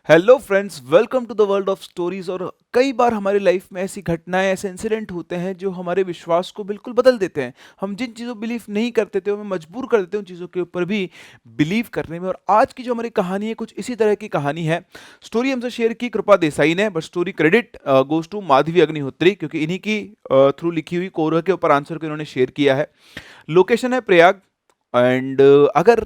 Hello friends, welcome to the world of stories. और कई बार हमारी लाइफ में ऐसी घटनाएं, ऐसे इंसिडेंट होते हैं जो हमारे विश्वास को बिल्कुल बदल देते हैं। हम जिन चीज़ों बिलीव नहीं करते थे, हमें मजबूर कर देते हैं उन चीज़ों के ऊपर भी बिलीव करने में। और आज की जो हमारी कहानी है, कुछ इसी तरह की कहानी है। स्टोरी हमसे शेयर की कृपा देसाई ने, but story credit goes to Madhavi Agnihotri, क्योंकि इन्हीं की थ्रू लिखी हुई कोरह के ऊपर आंसर को इन्होंने शेयर किया है। लोकेशन है प्रयाग। एंड अगर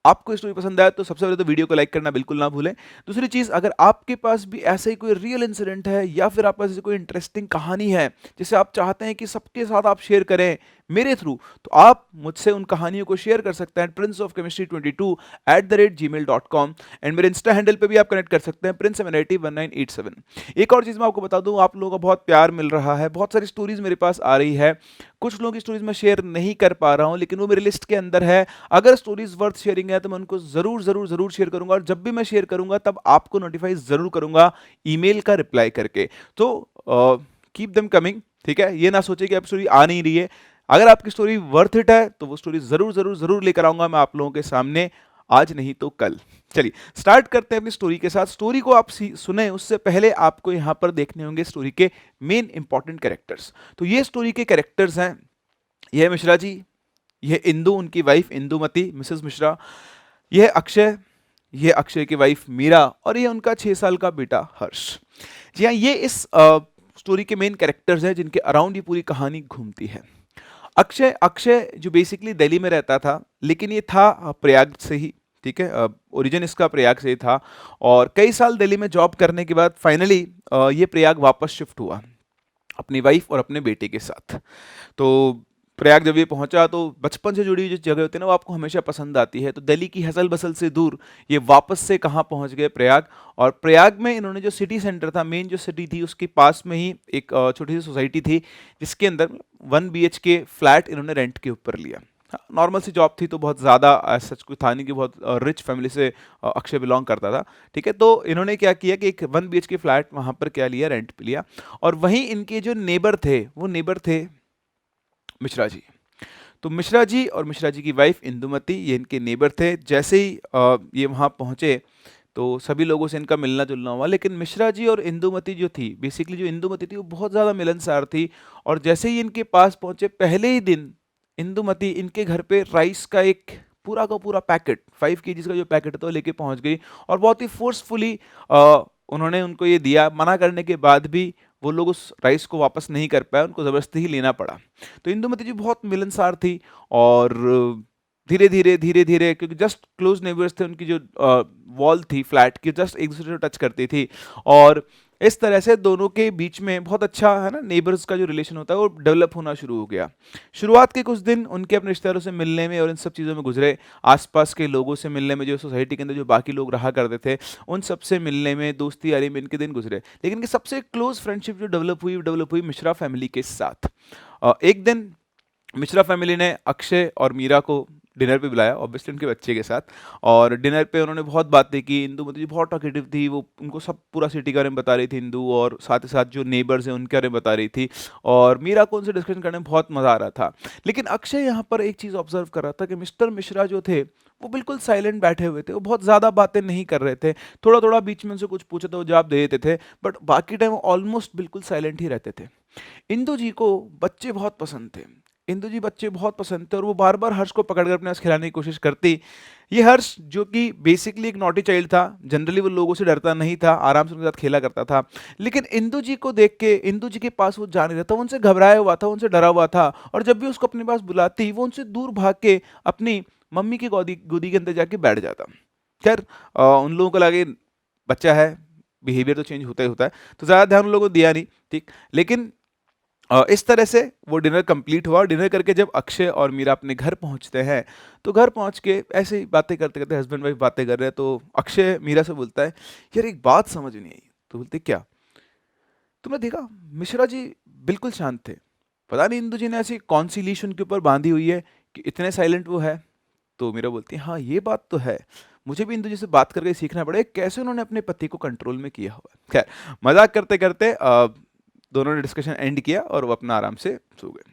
आपको स्टोरी पसंद आया तो सबसे पहले तो वीडियो को लाइक करना बिल्कुल ना भूलें। दूसरी चीज़, अगर आपके पास भी ऐसा ही कोई रियल इंसिडेंट है या फिर आपके पास ऐसी कोई इंटरेस्टिंग कहानी है जिसे आप चाहते हैं कि सबके साथ आप शेयर करें मेरे थ्रू, तो आप मुझसे उन कहानियों को शेयर कर सकते हैं princeofchemistry22@gmail.com। एंड मेरे इंस्टा हैंडल पे भी आप कनेक्ट कर सकते हैं princeMNIT1987। एक और चीज़ मैं आपको बता दूं, आप लोगों का बहुत प्यार मिल रहा है, बहुत सारी स्टोरीज मेरे पास आ रही है। कुछ लोगों की स्टोरीज मैं शेयर नहीं कर पा रहा हूं, लेकिन वो मेरी लिस्ट के अंदर है। अगर स्टोरीज वर्थ शेयरिंग है तो मैं उनको जरूर जरूर जरूर शेयर करूंगा, और जब भी मैं शेयर करूंगा तब आपको नोटिफाई जरूर करूंगा ईमेल का रिप्लाई करके। तो कीप देम कमिंग, ठीक है। ये ना सोचे कि अब स्टोरी आ नहीं रही है। अगर आपकी स्टोरी वर्थ इट है तो वो स्टोरी जरूर जरूर जरूर लेकर आऊंगा मैं आप लोगों के सामने, आज नहीं तो कल। चलिए स्टार्ट करते हैं अपनी स्टोरी के साथ। स्टोरी को आप सुने उससे पहले आपको यहां पर देखने होंगे स्टोरी के मेन इंपॉर्टेंट कैरेक्टर्स। तो ये स्टोरी के कैरेक्टर्स हैं, यह मिश्रा जी, यह इंदु उनकी वाइफ इंदुमती मिसेस मिश्रा, यह अक्षय, यह अक्षय की वाइफ मीरा, और ये उनका 6 साल का बेटा हर्ष। जी हाँ, ये इस स्टोरी के मेन कैरेक्टर्स हैं जिनके अराउंड ये पूरी कहानी घूमती है। अक्षय अक्षय जो बेसिकली दिल्ली में रहता था, लेकिन ये था प्रयाग से ही, ठीक है। ओरिजिन इसका प्रयाग से ही था, और कई साल दिल्ली में जॉब करने के बाद फाइनली ये प्रयाग वापस शिफ्ट हुआ अपनी वाइफ और अपने बेटे के साथ। तो प्रयाग जब ये पहुंचा तो बचपन से जुड़ी हुई जो जगह होती है ना, वो आपको हमेशा पसंद आती है। तो दिल्ली की हसल बसल से दूर ये वापस से कहाँ पहुंच गए, प्रयाग। और प्रयाग में इन्होंने जो सिटी सेंटर था, मेन जो सिटी थी, उसके पास में ही एक छोटी सी सोसाइटी थी जिसके अंदर 1 BHK फ्लैट इन्होंने रेंट के ऊपर लिया। हाँ, नॉर्मल सी जॉब थी, तो बहुत ज़्यादा सच कुछ था नहीं कि बहुत रिच फैमिली से अक्षय बिलोंग करता था, ठीक है। तो इन्होंने क्या किया कि एक 1 BHK फ्लैट वहाँ पर क्या लिया, रेंट पे लिया। और वहीं इनके जो नेबर थे, वो नेबर थे मिश्रा जी। तो मिश्रा जी और मिश्रा जी की वाइफ इंदुमती, ये इनके नेबर थे। जैसे ही ये वहाँ पहुँचे तो सभी लोगों से इनका मिलना जुलना हुआ। लेकिन मिश्रा जी और इंदुमती जो थी, बेसिकली जो इंदुमती थी, वो बहुत ज़्यादा मिलनसार थी। और जैसे ही इनके पास पहुँचे पहले ही दिन इंदुमती इनके घर पे राइस का एक पूरा का पूरा पैकेट, 5 kg का जो पैकेट था, वो लेके पहुँच गई। और बहुत ही फोर्सफुली उन्होंने उनको ये दिया। मना करने के बाद भी वो लोग उस राइस को वापस नहीं कर पाए, उनको ज़बरदस्ती ही लेना पड़ा। तो इंदुमती जी बहुत मिलनसार थी। और धीरे धीरे धीरे धीरे, क्योंकि जस्ट क्लोज नेबर्स थे, उनकी जो वॉल थी फ्लैट की, जस्ट एक दूसरे को टच करती थी। और इस तरह से दोनों के बीच में बहुत अच्छा, है ना, नेबर्स का जो रिलेशन होता है वो डेवलप होना शुरू हो गया। शुरुआत के कुछ दिन उनके अपने रिश्तेदारों से मिलने में और इन सब चीज़ों में गुजरे। आसपास के लोगों से मिलने में, जो सोसाइटी के अंदर जो बाकी लोग रहा करते थे, उन सब से मिलने में, दोस्ती यारी में इनके दिन गुजरे। लेकिन इनकी सबसे क्लोज फ्रेंडशिप जो डेवलप हुई मिश्रा फैमिली के साथ। एक दिन मिश्रा फैमिली ने अक्षय और मीरा को डिनर पे बुलाया, ऑब्वियसली उनके बच्चे के साथ। और डिनर पे उन्होंने बहुत बातें की। इंदु जी बहुत टॉकेटिव थी, वो उनको सब पूरा सिटी के बारे में बता रही थी इंदु, और साथ ही साथ जो नेबर्स हैं उनके बारे में बता रही थी। और मीरा को उनसे डिस्कशन करने में बहुत मज़ा आ रहा था। लेकिन अक्षय यहाँ पर एक चीज़ ऑब्जर्व कर रहा था कि मिस्टर मिश्रा जो थे, वो बिल्कुल साइलेंट बैठे हुए थे। वो बहुत ज़्यादा बातें नहीं कर रहे थे। थोड़ा थोड़ा बीच में उनसे कुछ पूछे तो वो जवाब दे देते थे, बट बाकी टाइम ऑलमोस्ट बिल्कुल साइलेंट ही रहते थे। इंदु जी को बच्चे बहुत पसंद थे। इंदु जी बच्चे बहुत पसंद थे, और वो बार बार हर्ष को पकड़कर अपने पास खिलाने की कोशिश करती। ये हर्ष, जो कि बेसिकली एक नॉटी चाइल्ड था, जनरली वो लोगों से डरता नहीं था, आराम से उनके साथ खेला करता था। लेकिन इंदु जी को देख के, इंदु जी के पास वो जा नहीं रहा था, वो उनसे घबराया हुआ था, उनसे डरा हुआ था। और जब भी उसको अपने पास बुलाती, वो उनसे दूर भाग के अपनी मम्मी की गोदी गोदी के अंदर जाके बैठ जाता। खैर, उन लोगों को लगे बच्चा है, बिहेवियर तो चेंज होता ही होता है, तो ज़्यादा ध्यान उन लोगों को दिया नहीं, ठीक। लेकिन इस तरह से वो डिनर कंप्लीट हुआ। डिनर करके जब अक्षय और मीरा अपने घर पहुंचते हैं, तो घर पहुंच के ऐसे ही बातें करते करते, हस्बैंड वाइफ बातें कर रहे हैं, तो अक्षय मीरा से बोलता है, यार एक बात समझ नहीं आई। तो बोलते क्या? तुमने देखा, मिश्रा जी बिल्कुल शांत थे, पता नहीं इंदु जी ने ऐसी कौन सी लीश उनके ऊपर बांधी हुई है कि इतने साइलेंट वो है। तो मीरा बोलती है, हाँ ये बात तो है, मुझे भी इंदु जी से बात करके सीखना पड़ेगा कैसे उन्होंने अपने पति को कंट्रोल में किया हुआ है। खैर, मजाक करते करते दोनों ने डिस्कशन एंड किया और वो अपना आराम से सो गए।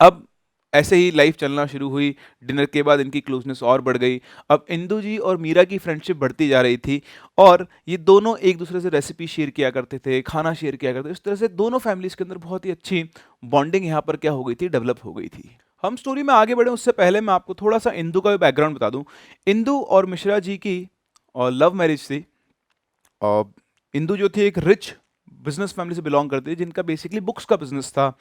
अब ऐसे ही लाइफ चलना शुरू हुई। डिनर के बाद इनकी क्लोजनेस और बढ़ गई। अब इंदु जी और मीरा की फ्रेंडशिप बढ़ती जा रही थी और ये दोनों एक दूसरे से रेसिपी शेयर किया करते थे, खाना शेयर किया करते थे। इस तरह से दोनों फैमिलीज के अंदर बहुत ही अच्छी बॉन्डिंग यहाँ पर क्या हो गई थी, डेवलप हो गई थी। हम स्टोरी में आगे बढ़े उससे पहले मैं आपको थोड़ा सा इंदु का भी बैकग्राउंड बता दूं। इंदु और मिश्रा जी की और लव मैरिज थी। और इंदु जो थी एक रिच बिजनेस फैमिली से बिलोंग करती थी जिनका बेसिकली बुक्स का बिजनेस था।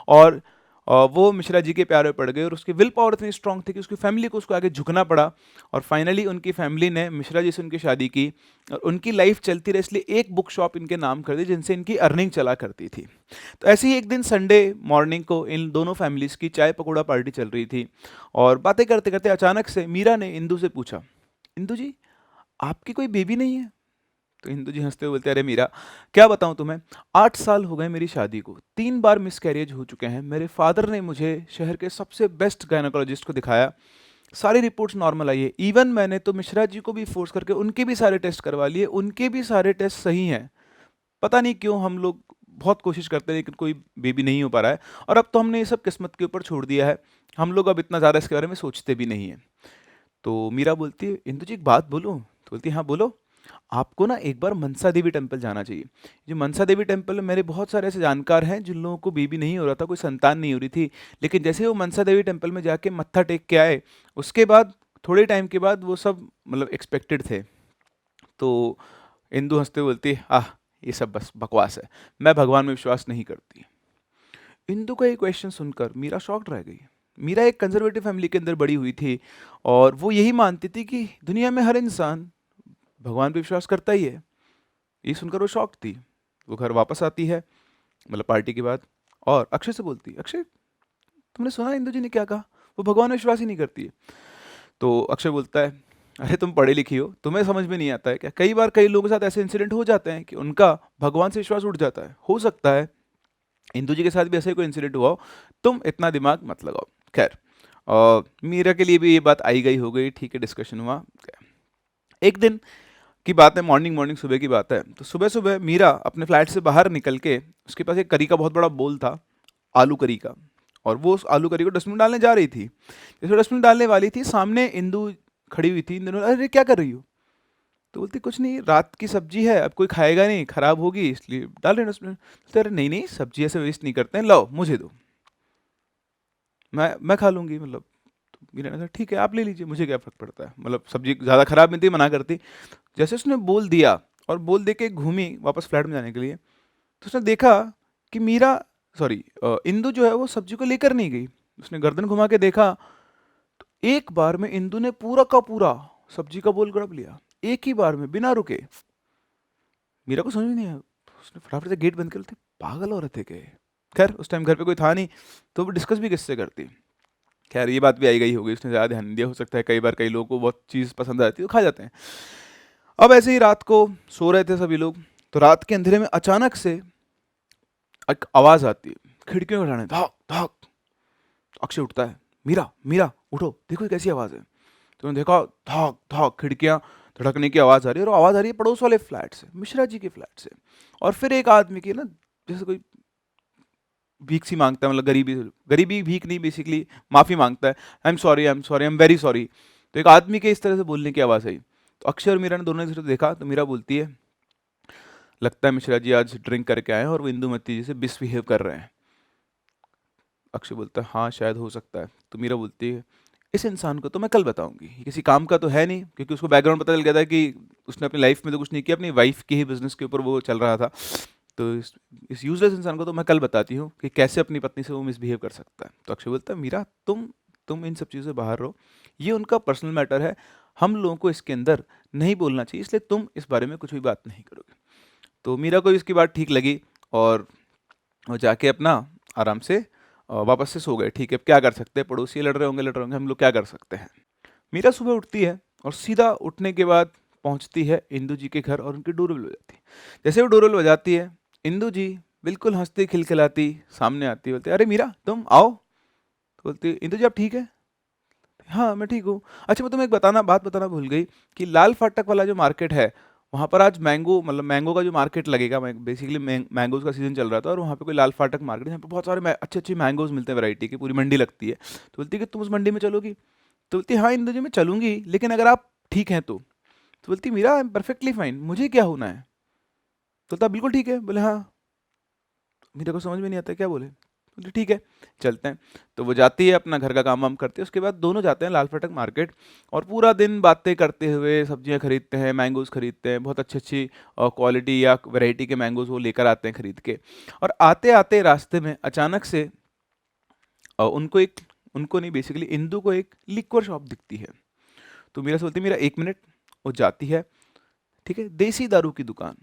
और वो मिश्रा जी के प्यार में पड़ गए और उसकी विल पावर इतनी स्ट्रांग थी कि उसकी फैमिली को उसको आगे झुकना पड़ा। और फाइनली उनकी फैमिली ने मिश्रा जी से उनकी शादी की और उनकी लाइफ चलती रही, इसलिए एक बुक शॉप इनके नाम कर दी जिनसे इनकी अर्निंग चला करती थी। तो ऐसे ही एक दिन संडे मॉर्निंग को इन दोनों फैमिलीज की चाय पकौड़ा पार्टी चल रही थी और बातें करते करते अचानक से मीरा ने इंदु से पूछा, इंदु जी आपकी कोई बेबी नहीं है? तो इंदु जी हंसते हुए बोलते, अरे मीरा क्या बताऊं तुम्हें, 8 साल हो गए मेरी शादी को, 3 बार मिसकैरेज हो चुके हैं। मेरे फादर ने मुझे शहर के सबसे बेस्ट गायनोकोलॉजिस्ट को दिखाया, सारी रिपोर्ट्स नॉर्मल आई है। इवन मैंने तो मिश्रा जी को भी फोर्स करके उनके भी सारे टेस्ट करवा लिए, उनके भी सारे टेस्ट सही हैं। पता नहीं क्यों हम लोग बहुत कोशिश करते हैं लेकिन कोई बेबी नहीं हो पा रहा है। और अब तो हमने ये सब किस्मत के ऊपर छोड़ दिया है, हम लोग अब इतना ज़्यादा इसके बारे में सोचते भी नहीं हैं। तो मीरा बोलती है, इंदु जी एक बात बोलूं? तो बोलती है, हाँ बोलो। आपको ना एक बार मनसा देवी टेम्पल जाना चाहिए। जो मनसा देवी टेम्पल में मेरे बहुत सारे ऐसे जानकार हैं जिन लोगों को बेबी नहीं हो रहा था, कोई संतान नहीं हो रही थी, लेकिन जैसे वो मनसा देवी टेम्पल में जाके मत्था टेक के आए, उसके बाद थोड़े टाइम के बाद वो सब मतलब एक्सपेक्टेड थे। तो इंदु हंसते हुए बोलती है, आह ये सब बस बकवास है, मैं भगवान में विश्वास नहीं करती। इंदु का ये क्वेश्चन सुनकर मीरा शॉक्ड रह गई। मीरा एक कंजर्वेटिव फैमिली के अंदर बड़ी हुई थी और वो यही मानती थी कि दुनिया में हर इंसान भगवान पे विश्वास करता ही है। ये सुनकर वो शॉक थी। वो घर वापस आती है मतलब पार्टी के बाद और अक्षय से बोलती है, अक्षय तुमने सुना इंदु जी ने क्या कहा, वो भगवान में विश्वास ही नहीं करती है। तो अक्षय बोलता है, अरे तुम पढ़े लिखी हो, तुम्हें समझ में नहीं आता है क्या? कई बार कई लोगों के साथ ऐसे इंसिडेंट हो जाते हैं कि उनका भगवान से विश्वास उठ जाता है। हो सकता है इंदु जी के साथ भी ऐसा ही कोई इंसिडेंट हुआ हो, तुम इतना दिमाग मत लगाओ। खैर मीरा के लिए भी ये बात आई गई हो गई, ठीक है, डिस्कशन हुआ। एक दिन की बात है, मॉर्निंग मॉर्निंग सुबह की बात है। तो सुबह सुबह मीरा अपने फ्लैट से बाहर निकल के, उसके पास एक करी का बहुत बड़ा बोल था, आलू करी का, और वो उस आलू करी को डस्टबिन में डालने जा रही थी। जैसे डस्टबिन में डालने वाली थी, सामने इंदु खड़ी हुई थी। इंदु ने, अरे क्या कर रही हो? तो बोलती, कुछ नहीं, रात की सब्जी है, अब कोई खाएगा नहीं, खराब होगी, इसलिए डाल रहे डस्टबिन। बोलते, अरे नहीं नहीं, सब्जी ऐसे वेस्ट नहीं करते हैं, लाओ मुझे दो, मैं खा लूंगी, मतलब। तो मीरा ने कहा ठीक है आप ले लीजिए, मुझे क्या फर्क पड़ता है, मतलब सब्जी ज़्यादा खराब नहीं थी, मना करती। जैसे उसने बोल दिया और बोल दे के घूमी वापस फ्लैट में जाने के लिए, तो उसने देखा कि मीरा, सॉरी, इंदु जो है वो सब्जी को लेकर नहीं गई। उसने गर्दन घुमा के देखा तो एक बार में इंदु ने पूरा का पूरा सब्जी का बोल गड़प लिया, एक ही बार में बिना रुके। मीरा को समझ में नहीं आया, उसने फटाफट से गेट बंद कर, पागल औरत है क्या? खैर उस टाइम घर पे कोई था नहीं तो वो डिस्कस भी किससे करती। खैर ये बात भी आई गई होगी, उसने ज़्यादा ध्यान नहीं दिया, हो सकता है कई बार कई लोगों को बहुत चीज़ पसंद आती है तो खा जाते हैं। अब ऐसे ही रात को सो रहे थे सभी लोग, तो रात के अंधेरे में अचानक से एक आवाज़ आती है, खिड़कियों में उठाने, धाक धाक। अक्षय उठता है, मीरा मीरा उठो, देखो ये कैसी आवाज़ है। तो उन्होंने देखा, धाक धाक खिड़कियाँ धड़कने की आवाज़ आ रही है, और आवाज़ आ रही है पड़ोस वाले फ्लैट से, मिश्रा जी के फ्लैट से। और फिर एक आदमी की ना, जैसे कोई भीख सी मांगता है, मतलब गरीबी, गरीबी भीख नहीं, बेसिकली माफ़ी मांगता है, I am sorry I am sorry I am very sorry. तो एक आदमी के इस तरह से बोलने की आवाज़ आई। तो अक्षय और मीरा ने दोनों ने इस तरह देखा, तो मीरा बोलती है, लगता है मिश्रा जी आज ड्रिंक करके आए हैं और वो इंदुमती जी से मिसबिहेव कर रहे हैं। अक्षय बोलता है, हाँ शायद हो सकता है। तो मीरा बोलती है, इस इंसान को तो मैं कल बताऊंगी, ये किसी काम का तो है नहीं, क्योंकि उसको बैकग्राउंड पता चल गया था कि उसने अपनी लाइफ में तो कुछ नहीं किया, अपनी वाइफ के ही बिजनेस के ऊपर वो चल रहा था। तो इस यूजलेस इंसान को तो मैं कल बताती हूँ कि कैसे अपनी पत्नी से वो मिसबिहेव कर सकता है। तो अक्षय बोलता है, मीरा तुम इन सब चीज़ों से बाहर रहो, ये उनका पर्सनल मैटर है, हम लोगों को इसके अंदर नहीं बोलना चाहिए, इसलिए तुम इस बारे में कुछ भी बात नहीं करोगे। तो मीरा को इसकी बात ठीक लगी और वो जाके अपना आराम से वापस से सो गए। ठीक है, अब क्या कर सकते हैं, पड़ोसी लड़ रहे होंगे, हम लोग क्या कर सकते हैं। मीरा सुबह उठती है और सीधा उठने के बाद पहुंचती है इंदु जी के घर और उनकी डोरबेल बजाती है। जैसे वो डोरबेल बजाती है, इंदु जी बिल्कुल हंसती खिलखिलाती सामने आती, बोलते, अरे मीरा तुम आओ। तो बोलती, इंदु जी आप ठीक है? हाँ मैं ठीक हूँ। अच्छा मैं तुम्हें एक बात बताना भूल गई कि लाल फाटक वाला जो मार्केट है वहाँ पर आज मैंगो मतलब मैंगो का जो मार्केट लगेगा, बेसिकली मैंगोज़ का सीज़न चल रहा था और वहाँ पे कोई लाल फाटक मार्केट है, यहाँ पे बहुत सारे अच्छे-अच्छे मैंगोज़ मिलते हैं वैरायटी के, पूरी मंडी लगती है। तो बोलती है कि तुम उस मंडी में चलोगी? तो बोलती है हाँ इंदु जी मैं चलूँगी, लेकिन अगर आप ठीक हैं तो। तो बोलती है Meera I am perfectly fine, मुझे क्या होना है? तो बोलता बिल्कुल ठीक है। बोले हाँ। मीरा को समझ में नहीं आता क्या बोले। बोले ठीक है चलते हैं। तो वो जाती है अपना घर का काम वाम करती है, उसके बाद दोनों जाते हैं लाल फाटक मार्केट और पूरा दिन बातें करते हुए सब्जियां खरीदते हैं, मैंगोज़ खरीदते हैं, बहुत अच्छी अच्छी क्वालिटी या वैरायटी के मैंगोज़ वो लेकर आते हैं खरीद के। और आते आते रास्ते में अचानक से उनको नहीं, बेसिकली इंदु को एक लिक्वर शॉप दिखती है। तो मीरा से बोलती है मीरा एक मिनट। वो जाती है, ठीक है, देसी दारू की दुकान।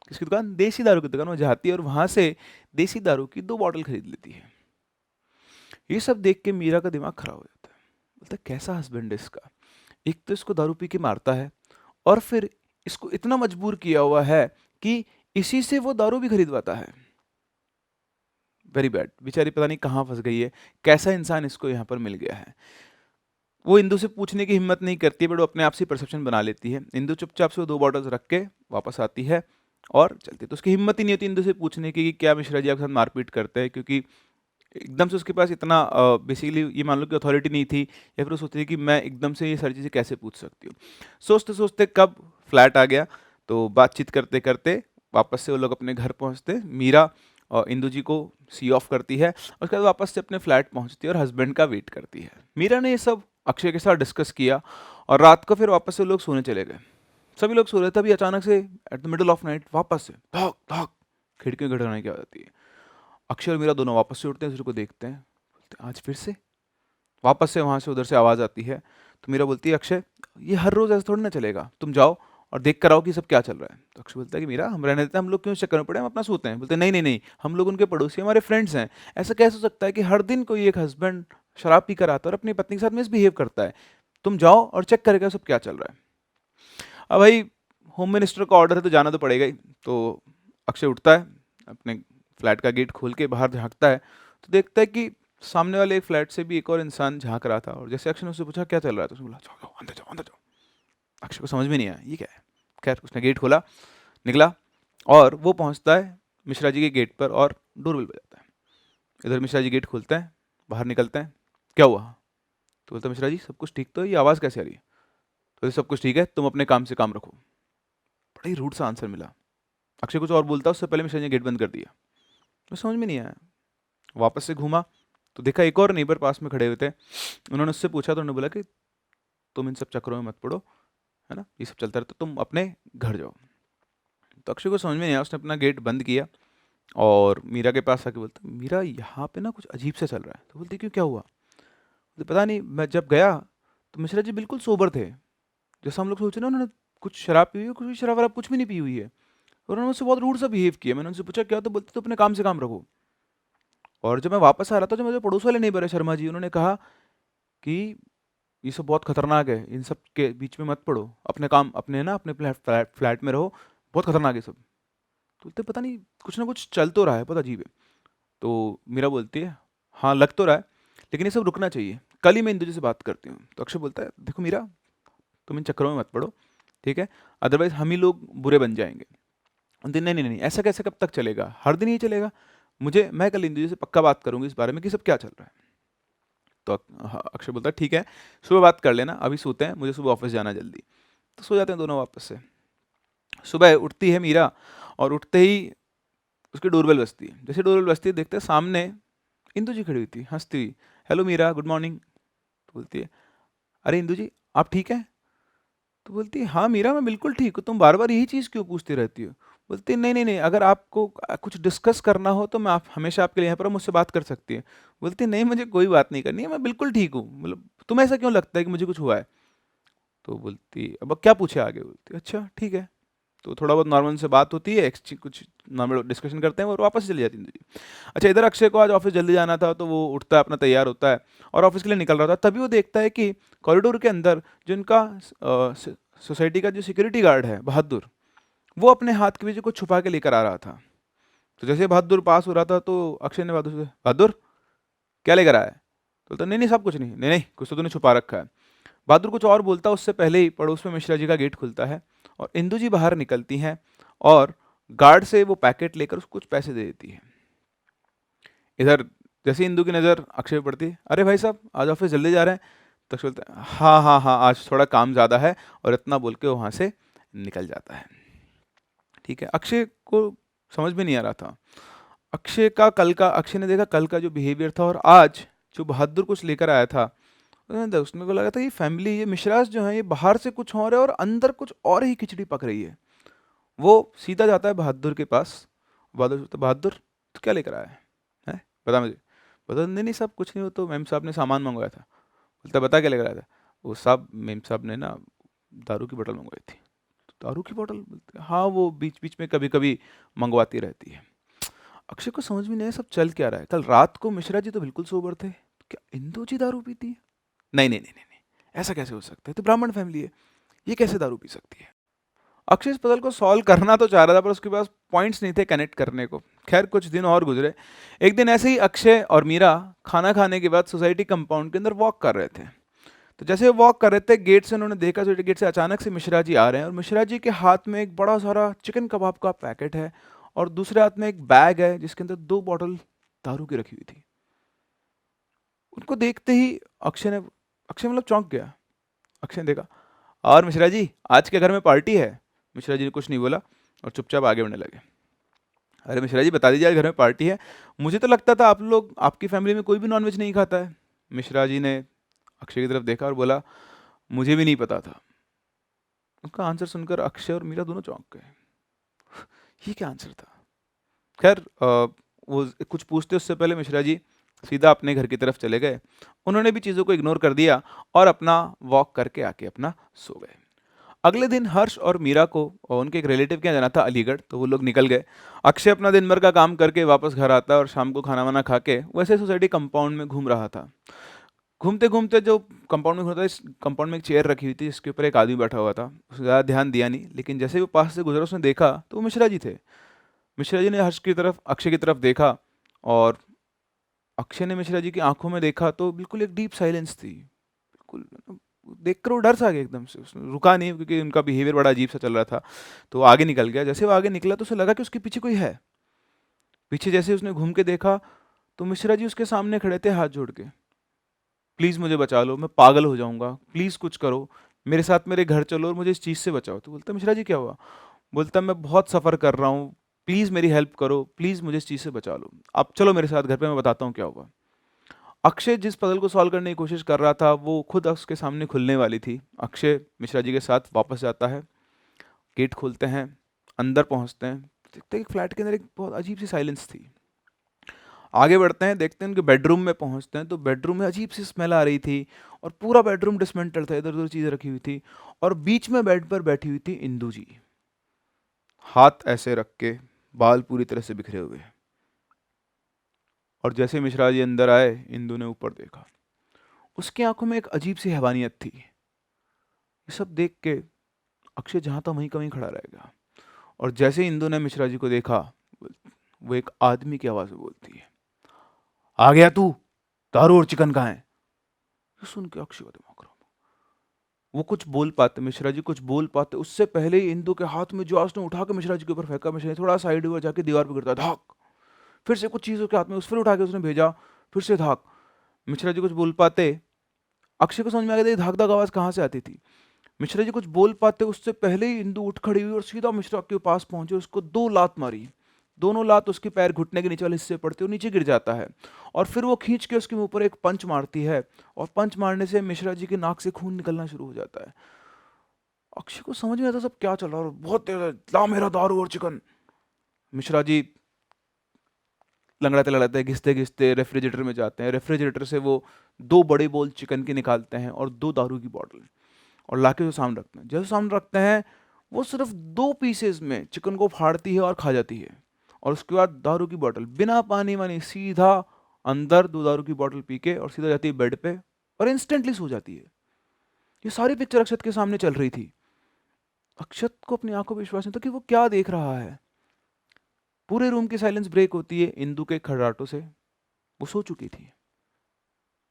किसकी दुकान? देसी दारू की दुकान। वो जाती है और वहां से देसी दारू की 2 बॉटल खरीद लेती है। ये सब देख के मीरा का दिमाग खराब हो जाता है। बोलता है कैसा हस्बैंड है इसका, एक तो इसको दारू पी के मारता है और फिर इसको इतना मजबूर किया हुआ है कि इसी से वो दारू भी खरीदवाता है। Very bad. बेचारी पता नहीं कहाँ फंस गई है, कैसा इंसान इसको यहाँ पर मिल गया है। वो इंदु से पूछने की हिम्मत नहीं करती, बट वो अपने आप से परसेप्शन बना लेती है। इंदु चुपचाप से वो 2 बॉटल्स रख के वापस आती है और चलती है। तो उसकी हिम्मत ही नहीं होती इंदु से पूछने की कि क्या मिश्रा जी आपके साथ मारपीट करते हैं, क्योंकि एकदम से उसके पास इतना बेसिकली ये मान लो कि अथॉरिटी नहीं थी, या फिर वो सोचती थी कि मैं एकदम से ये सारी चीज़ें कैसे पूछ सकती हूँ। सोचते सोचते कब फ्लैट आ गया, तो बातचीत करते करते वापस से वो लोग अपने घर पहुँचते। मीरा इंदु जी को सी ऑफ करती है, उसके बाद वापस से अपने फ्लैट पहुँचती है और हस्बैंड का वेट करती है। मीरा ने ये सब अक्षय के साथ डिस्कस किया और रात को फिर वापस से लोग सोने चले गए। सभी लोग सो रहे थे, तभी अचानक से at the middle of night वापस से धक धक खिड़कियों की खड़खड़ाने की आवाज़ आती है। अक्षय और मीरा दोनों वापस से उठते हैं, दूसरे को देखते हैं, बोलते हैं आज फिर से। वापस से वहाँ से उधर से आवाज़ आती है। तो मीरा बोलती है अक्षय ये हर रोज़ ऐसा थोड़ी ना चलेगा, तुम जाओ और देख कर आओ कि सब क्या चल रहा है। तो अक्षय बोलता है कि मीरा हम रहने देते हैं, हम लोग क्यों इस चक्कर में पड़े, हम अपना सोते हैं। बोलते हैं नहीं नहीं नहीं, हम लोग उनके पड़ोसी, हमारे फ्रेंड्स हैं। ऐसा कैसे हो सकता है कि हर दिन कोई एक हस्बैंड शराब पी कर आता है और अपनी पत्नी के साथ मिसबिहेव करता है। तुम जाओ और चेक करके सब क्या चल रहा है। अब भाई होम मिनिस्टर का ऑर्डर है तो जाना तो पड़ेगा ही। तो अक्षय उठता है, अपने फ्लैट का गेट खोल के बाहर झांकता है, तो देखता है कि सामने वाले एक फ्लैट से भी एक और इंसान झांक रहा था। और जैसे अक्षय ने उससे पूछा क्या चल रहा है, तो उसने बोला जाओ जाओ अंदर जाओ अंदर जाओ। अक्षय को समझ में नहीं आया ये क्या है। खैर उसने गेट खोला, निकला और वो पहुंचता है मिश्रा जी के गेट पर और डोरबेल बजाता है। इधर मिश्रा जी गेट खोलते हैं, बाहर निकलते हैं, क्या हुआ? तो बोलता है मिश्रा जी सब कुछ ठीक तो है, ये आवाज़ कैसे आ रही है? तो सब कुछ ठीक है, तुम अपने काम से काम रखो। बड़ा ही रूड सा आंसर मिला। अक्षय कुछ और बोलता, उससे पहले मिश्रा जी ने गेट बंद कर दिया। तो समझ में नहीं आया। वापस से घूमा तो देखा एक और नेबर पास में खड़े हुए थे। उन्होंने उससे पूछा तो उन्होंने बोला कि तुम इन सब चक्करों में मत पड़ो, है ना, ये सब चलता रहता, तुम अपने घर जाओ। तो अक्षय को समझ में नहीं आया, उसने अपना गेट बंद किया और मीरा के पास आके बोलता मीरा यहाँ पे ना कुछ अजीब सा चल रहा है। तो बोलती क्यों, क्या हुआ? बोलते पता नहीं, मैं जब गया तो मिश्रा जी बिल्कुल सोबर थे, जैसा हम लोग सोचे ना, उन्होंने कुछ शराब पी हुई है, कुछ शराब वराब कुछ भी नहीं पी हुई है। और उन्होंने मुझसे बहुत रूड सा बिहेव किया। मैंने उनसे पूछा क्या, तो बोलते तो अपने काम से काम रखो। और जब मैं वापस आ रहा था, जो मेरे पड़ोस वाले नेबर है शर्मा जी, उन्होंने कहा कि ये सब बहुत खतरनाक है, इन सब के बीच में मत पड़ो, अपने काम अपने ना अपने फ्लैट में रहो, बहुत खतरनाक है सब। तो बोलते पता नहीं कुछ ना कुछ चल तो रहा है, बहुत अजीब है। तो मीरा बोलती है हाँ लग तो रहा है, लेकिन ये सब रुकना चाहिए, कल ही मैं इंदु जी से बात करती हूँ। तो अक्षय बोलता है देखो मीरा, तुम इन चक्करों में मत पड़ो, ठीक है, अदरवाइज हम ही लोग बुरे बन जाएंगे। बोलती, नहीं नहीं नहीं, ऐसा कैसे कब तक चलेगा, हर दिन ही चलेगा। मैं कल इंदु जी से पक्का बात करूंगी इस बारे में कि सब क्या चल रहा है। तो अक्षय बोलता है ठीक है, सुबह बात कर लेना, अभी सोते हैं, मुझे सुबह ऑफिस जाना है जल्दी। तो सो जाते हैं दोनों वापस से। सुबह उठती है मीरा और उठते ही उसकी डोरबेल बजती है। जैसे डोरबेल बजती है, देखते हैं सामने इंदु जी खड़ी हुई थी हंसती हुई। Hello Meera, good morning. तो बोलती है अरे इंदु जी आप ठीक हैं? तो बोलती है हाँ मीरा मैं बिल्कुल ठीक हूँ, तुम बार बार यही चीज़ क्यों पूछती रहती हो? बोलती है नहीं नहीं नहीं, अगर आपको कुछ डिस्कस करना हो तो मैं आप हमेशा आपके लिए यहाँ पर हूँ, मुझसे बात कर सकती है। बोलती है नहीं मुझे कोई बात नहीं करनी है, मैं बिल्कुल ठीक हूँ, मतलब तुम्हें ऐसा क्यों लगता है कि मुझे कुछ हुआ है? तो बोलती अब क्या पूछे आगे? बोलती अच्छा ठीक है। तो थोड़ा बहुत नॉर्मल से बात होती है, कुछ नॉर्मल डिस्कशन करते हैं और वापस चली जाती है। अच्छा इधर अक्षय को आज ऑफिस जल्दी जाना था, तो वो उठता है, अपना तैयार होता है और ऑफिस के लिए निकल रहा था। तभी वो देखता है कि कॉरिडोर के अंदर जो इनका सोसाइटी का जो सिक्योरिटी गार्ड है बहादुर, वो अपने हाथ के बीच कुछ छुपा के लेकर आ रहा था। तो जैसे बहादुर पास हो रहा था तो अक्षय ने बहादुर से बहादुर क्या लेकर आया है? तो बोलता नहीं नहीं सब कुछ नहीं, कुछ तो तूने छुपा रखा है। बहादुर कुछ और बोलता, उससे पहले ही पड़ोस में मिश्रा जी का गेट खुलता है और इंदु जी बाहर निकलती हैं और गार्ड से वो पैकेट लेकर उसको कुछ पैसे दे देती है। इधर जैसे इंदु की नज़र अक्षय पे पड़ती है, अरे भाई साहब आज ऑफिस जल्दी जा रहे हैं, तो अक्षय बोलता है हाँ हाँ हाँ आज थोड़ा काम ज़्यादा है, और इतना बोल के वहाँ से निकल जाता है। ठीक है, अक्षय को समझ में नहीं आ रहा था। अक्षय ने देखा कल का जो बिहेवियर था और आज जो बहादुर कुछ लेकर आया था, उसमें को लगा था ये फैमिली, ये मिश्रास जो है ये बाहर से कुछ और है और अंदर कुछ और ही खिचड़ी पक रही है। वो सीधा जाता है बहादुर के पास। बहादुर से पूछता, बहादुर तो क्या लेकर आया है, बता मुझे। बता, नहीं नहीं साहब कुछ नहीं, वो तो मेम साहब ने सामान मंगवाया था। बोलता बता क्या लेकर आया था। वो साहब मेम साहब ने ना दारू की बोतल मंगवाई थी। तो दारू की बोतल, बोलते हाँ वो बीच बीच में कभी कभी मंगवाती रहती है। अक्षय को समझ में नहीं आया सब चल क्या रहा है। कल रात को मिश्रा जी तो बिल्कुल सोबर थे, क्या इंदु जी दारू पीती है? नहीं नहीं नहीं नहीं नहीं, ऐसा कैसे हो सकता है, तो ब्राह्मण फैमिली है, ये कैसे दारू पी सकती है? अक्षय इस पजल को सॉल्व करना तो चाह रहा था पर उसके पास पॉइंट्स नहीं थे कनेक्ट करने को। खैर कुछ दिन और गुजरे। एक दिन ऐसे ही अक्षय और मीरा खाना खाने के बाद सोसाइटी कंपाउंड के अंदर वॉक कर रहे थे। तो जैसे वो वॉक कर रहे थे, गेट से उन्होंने देखा, सोसाइटी गेट से अचानक से मिश्रा जी आ रहे हैं और मिश्रा जी के हाथ में एक बड़ा सारा चिकन कबाब का पैकेट है और दूसरे हाथ में एक बैग है जिसके अंदर 2 बॉटल दारू की रखी हुई थी। उनको देखते ही अक्षय मतलब चौंक गया। अक्षय ने देखा, और मिश्रा जी आज के घर में पार्टी है। मिश्रा जी ने कुछ नहीं बोला और चुपचाप आगे बढ़ने लगे। अरे मिश्रा जी बता दीजिए आज घर में पार्टी है, मुझे तो लगता था आप लोग, आपकी फैमिली में कोई भी नॉनवेज नहीं खाता है। मिश्रा जी ने अक्षय की तरफ देखा और बोला, मुझे भी नहीं पता था। उसका आंसर सुनकर अक्षय और मीरा दोनों चौंक गए। ये क्या आंसर था? खैर वो कुछ पूछते उससे पहले मिश्रा जी सीधा अपने घर की तरफ चले गए। उन्होंने भी चीज़ों को इग्नोर कर दिया और अपना वॉक करके आके अपना सो गए। अगले दिन हर्ष और मीरा को और उनके एक रिलेटिव के यहाँ जाना था अलीगढ़, तो वो लोग निकल गए। अक्षय अपना दिन भर का काम करके वापस घर आता है और शाम को खाना वाना खा के वैसे सोसाइटी कंपाउंड में घूम रहा था। घूमते घूमते जो कंपाउंड में घूमता था, इस कंपाउंड में एक चेयर रखी हुई थी जिसके ऊपर एक आदमी बैठा हुआ था। उसने ज़्यादा ध्यान दिया नहीं, लेकिन जैसे ही वो पास से गुजरा उसने देखा तो वो मिश्रा जी थे। मिश्रा जी ने हर्ष की तरफ, अक्षय की तरफ देखा और अक्षय ने मिश्रा जी की आंखों में देखा तो बिल्कुल एक डीप साइलेंस थी। बिल्कुल देखकर वो डर सा गया एकदम से, उसने रुका नहीं क्योंकि उनका बिहेवियर बड़ा अजीब सा चल रहा था। तो वो आगे निकल गया। जैसे वो आगे निकला तो उसे लगा कि उसके पीछे कोई है। पीछे जैसे उसने घूम के देखा तो मिश्रा जी उसके सामने खड़े थे हाथ जोड़ के। प्लीज़ मुझे बचा लो, मैं पागल हो जाऊंगा, प्लीज़ कुछ करो, मेरे साथ मेरे घर चलो और मुझे इस चीज़ से बचाओ। तो बोलता मिश्रा जी क्या हुआ? बोलता मैं बहुत सफ़र कर रहा हूँ, प्लीज़ मेरी हेल्प करो, प्लीज़ मुझे इस चीज़ से बचा लो, आप चलो मेरे साथ घर पे, मैं बताता हूँ क्या हुआ। अक्षय जिस पजल को सॉल्व करने की कोशिश कर रहा था वो खुद उसके सामने खुलने वाली थी। अक्षय मिश्रा जी के साथ वापस जाता है, गेट खोलते हैं, अंदर पहुंचते हैं, देखते हैं कि फ्लैट के अंदर एक बहुत अजीब सी साइलेंस थी। आगे बढ़ते हैं, देखते हैं उनके बेडरूम में पहुंचते हैं तो बेडरूम में अजीब सी स्मेल आ रही थी और पूरा बेडरूम डिसमेंटल था, इधर उधर चीज़ें रखी हुई थी और बीच में बेड पर बैठी हुई थी इंदू जी, हाथ ऐसे रख के, बाल पूरी तरह से बिखरे हुए। और जैसे मिश्रा जी अंदर आए, इंदू ने ऊपर देखा, उसकी आंखों में एक अजीब सी हैवानियत थी। ये सब देख के अक्षय जहां था वहीं का वहीं खड़ा रह गया। और जैसे ही इंदू ने मिश्रा जी को देखा, वो एक आदमी की आवाज में बोलती है, आ गया तू, दारू और चिकन कहाँ है? ये सुन के अक्षय का दिमाग खराब। वो कुछ बोल पाते, मिश्रा जी कुछ बोल पाते उससे पहले ही इंदू के हाथ में जो उसने उठा के मिश्रा जी के ऊपर फेंका। मिश्रा जी थोड़ा साइड हुआ, जाके दीवार पर गिरता, धाक। फिर से कुछ चीज़ों के हाथ में उस फिर उठा के उसने भेजा, फिर से धाक। मिश्रा जी कुछ बोल पाते, अक्षय को समझ में आ गया था ये धाक धाक आवाज कहाँ से आती थी। मिश्रा जी कुछ बोल पाते उससे पहले ही इंदू उठ खड़ी हुई और सीधा मिश्रा के पास पहुंचे, उसको 2 लात मारी। दोनों लात उसके पैर घुटने के नीचे वाले हिस्से पड़ते, वो नीचे गिर जाता है। और फिर वो खींच के उसके मुंह पर एक पंच मारती है और पंच मारने से मिश्रा जी के नाक से खून निकलना शुरू हो जाता है। अक्षय को समझ में आता सब क्या चल रहा है, और बहुत तेज है, ला मेरा दारू और चिकन। मिश्रा जी लंगड़ाते लंगड़ाते घिसते घिसते रेफ्रिजरेटर में जाते हैं। रेफ्रिजरेटर से वो 2 बड़े बोल चिकन के निकालते हैं और 2 दारू की बॉटल, और लाके जो सामने रखते हैं। जैसे सामने रखते हैं वो सिर्फ 2 पीसेस में चिकन को फाड़ती है और खा जाती है। और उसके बाद दारू की बोतल बिना पानी वानी सीधा अंदर 2 दारू की बोतल पी के और सीधा जाती है बेड पे और इंस्टेंटली सो जाती है। ये सारी पिक्चर अक्षत के सामने चल रही थी। अक्षत को अपनी आंखों पर विश्वास नहीं था कि वो क्या देख रहा है। पूरे रूम की साइलेंस ब्रेक होती है इंदु के खड़राटों से। वो सो चुकी थी।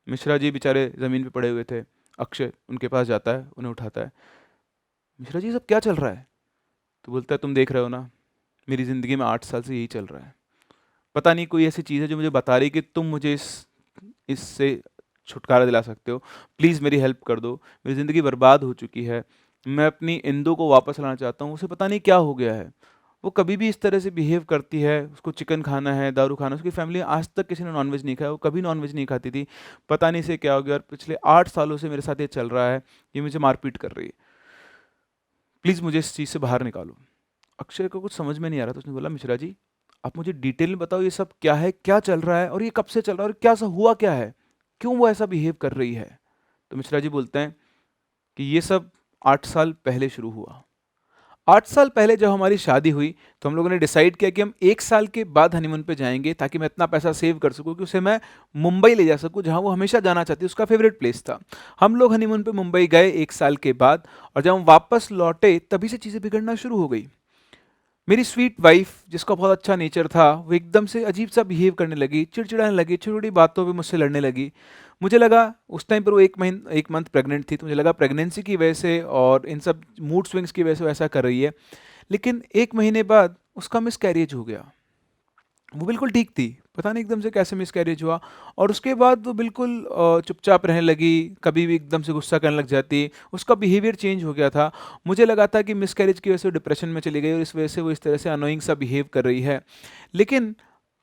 मिश्रा जी बेचारे जमीन पे पड़े हुए थे। अक्षय उनके पास जाता है, उन्हें उठाता है। मिश्रा जी सब क्या चल रहा है? तो बोलता है तुम देख रहे हो ना, मेरी ज़िंदगी में 8 साल से यही चल रहा है। पता नहीं कोई ऐसी चीज़ है जो मुझे बता रही है कि तुम मुझे इससे छुटकारा दिला सकते हो। प्लीज़ मेरी हेल्प कर दो। मेरी ज़िंदगी बर्बाद हो चुकी है। मैं अपनी इंदु को वापस लाना चाहता हूँ। उसे पता नहीं क्या हो गया है। वो कभी भी इस तरह से बिहेव करती है, उसको चिकन खाना है, दारू खाना है। उसकी फैमिली में आज तक किसी ने नॉन-वेज नहीं खाया, वो कभी नॉन-वेज नहीं खाती थी। पता नहीं इसे क्या हो गया और पिछले 8 सालों से मेरे साथ ये चल रहा है। ये मुझे मारपीट कर रही है। प्लीज़ मुझे इस चीज़ से बाहर निकालो। अक्षय को कुछ समझ में नहीं आ रहा, तो उसने बोला, मिश्रा जी, आप मुझे डिटेल में बताओ ये सब क्या है, क्या चल रहा है और ये कब से चल रहा है और क्या सा हुआ क्या है? क्यों वो ऐसा बिहेव कर रही है? तो मिश्रा जी बोलते हैं कि ये सब 8 साल पहले शुरू हुआ। 8 साल पहले जब हमारी शादी हुई, तो हम लोगों ने डिसाइड किया कि हम 1 साल के बाद हनीमून पे जाएँगे, ताकि मैं इतना पैसा सेव कर सकूँ कि उसे मैं मुंबई ले जा सकूँ, जहाँ वो हमेशा जाना चाहती है, उसका फ़ेवरेट प्लेस था। हम लोग हनीमून पे मुंबई गए 1 साल के बाद, और जब हम वापस लौटे, तभी से चीज़ें बिगड़ना शुरू हो गई। मेरी स्वीट वाइफ, जिसका बहुत अच्छा नेचर था, वो एकदम से अजीब सा बिहेव करने लगी, चिड़चिड़ाने लगी, छोटी-छोटी बातों पे मुझसे लड़ने लगी। मुझे लगा, उस टाइम पर वो 1 मंथ प्रेग्नेंट थी, तो मुझे लगा प्रेगनेंसी की वजह से और इन सब मूड स्विंग्स की वजह से वो ऐसा कर रही है। लेकिन 1 महीने बाद उसका मिसकैरेज हो गया। वो बिल्कुल ठीक थी, पता नहीं एकदम से कैसे मिसकैरेज हुआ, और उसके बाद वो बिल्कुल चुपचाप रहने लगी, कभी भी एकदम से गुस्सा करने लग जाती, उसका बिहेवियर चेंज हो गया था। मुझे लगा था कि मिसकैरेज की वजह से वो डिप्रेशन में चली गई और इस वजह से वो इस तरह से अनोइंग सा बिहेव कर रही है। लेकिन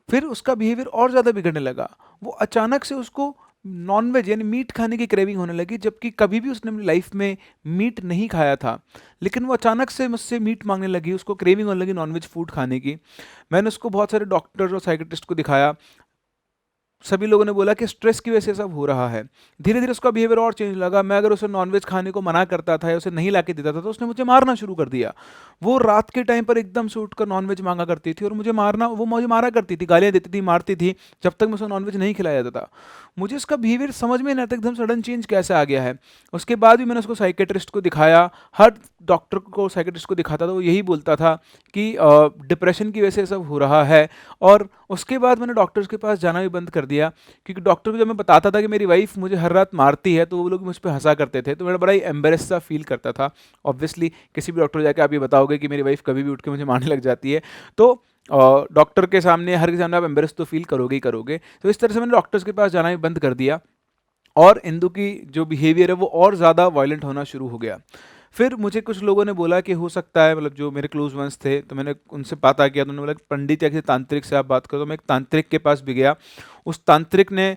फिर उसका बिहेवियर और ज़्यादा बिगड़ने लगा। वो अचानक से उसको नॉन-वेज यानी मीट खाने की क्रेविंग होने लगी, जबकि कभी भी उसने अपनी लाइफ में मीट नहीं खाया था। लेकिन वो अचानक से मुझसे मीट माँगने लगी, उसको क्रेविंग होने लगी नॉन-वेज फूड खाने की। मैंने उसको बहुत सारे डॉक्टर और साइकियाट्रिस्ट को दिखाया। सभी लोगों ने बोला कि स्ट्रेस की वजह से सब हो रहा है। धीरे-धीरे उसका बिहेवियर और चेंज लगा। मैं अगर उसे नॉन-वेज खाने को मना करता था या उसे नहीं लाके देता था, तो उसने मुझे मारना शुरू कर दिया। वो रात के टाइम पर एकदम से उठकर नॉन-वेज माँगा करती थी और वो मुझे मारा करती थी, गालियाँ देती थी, मारती थी, जब तक मैं उसे नॉन-वेज नहीं खिलाया जाता था। मुझे उसका बिहेवियर समझ में नहीं आता, एकदम सडन चेंज कैसे आ गया है। उसके बाद भी मैंने उसको साइकियाट्रिस्ट को दिखाया, हर डॉक्टर को, साइकियाट्रिस्ट को दिखाता था, वो यही बोलता था कि डिप्रेशन की वजह से सब हो रहा है। और उसके बाद मैंने डॉक्टर्स के पास जाना भी बंद कर दिया, क्योंकि डॉक्टर को जब मैं बताता था कि मेरी वाइफ मुझे हर रात मारती है, तो वो लोग मुझ पे हँसा करते थे, तो मैं बड़ा ही एम्बैरेस सा फ़ील करता था। ऑब्वियसली किसी भी डॉक्टर को जाके आप ये बताओगे कि मेरी वाइफ कभी भी उठ के मुझे मारने लग जाती है, तो डॉक्टर के सामने, हर के सामने आप एम्बैरेस तो फ़ील करोगे ही करोगे। तो इस तरह से मैंने डॉक्टर्स के पास जाना भी बंद कर दिया, और इंदु की जो बिहेवियर है वो और ज़्यादा वायलेंट होना शुरू हो गया। फिर मुझे कुछ लोगों ने बोला कि हो सकता है, मतलब जो मेरे क्लोज़ वंस थे, तो मैंने उनसे पता किया, तो उन्होंने बोला कि पंडित या किसी तांत्रिक से आप बात करो। तो मैं एक तांत्रिक के पास भी गया। उस तांत्रिक ने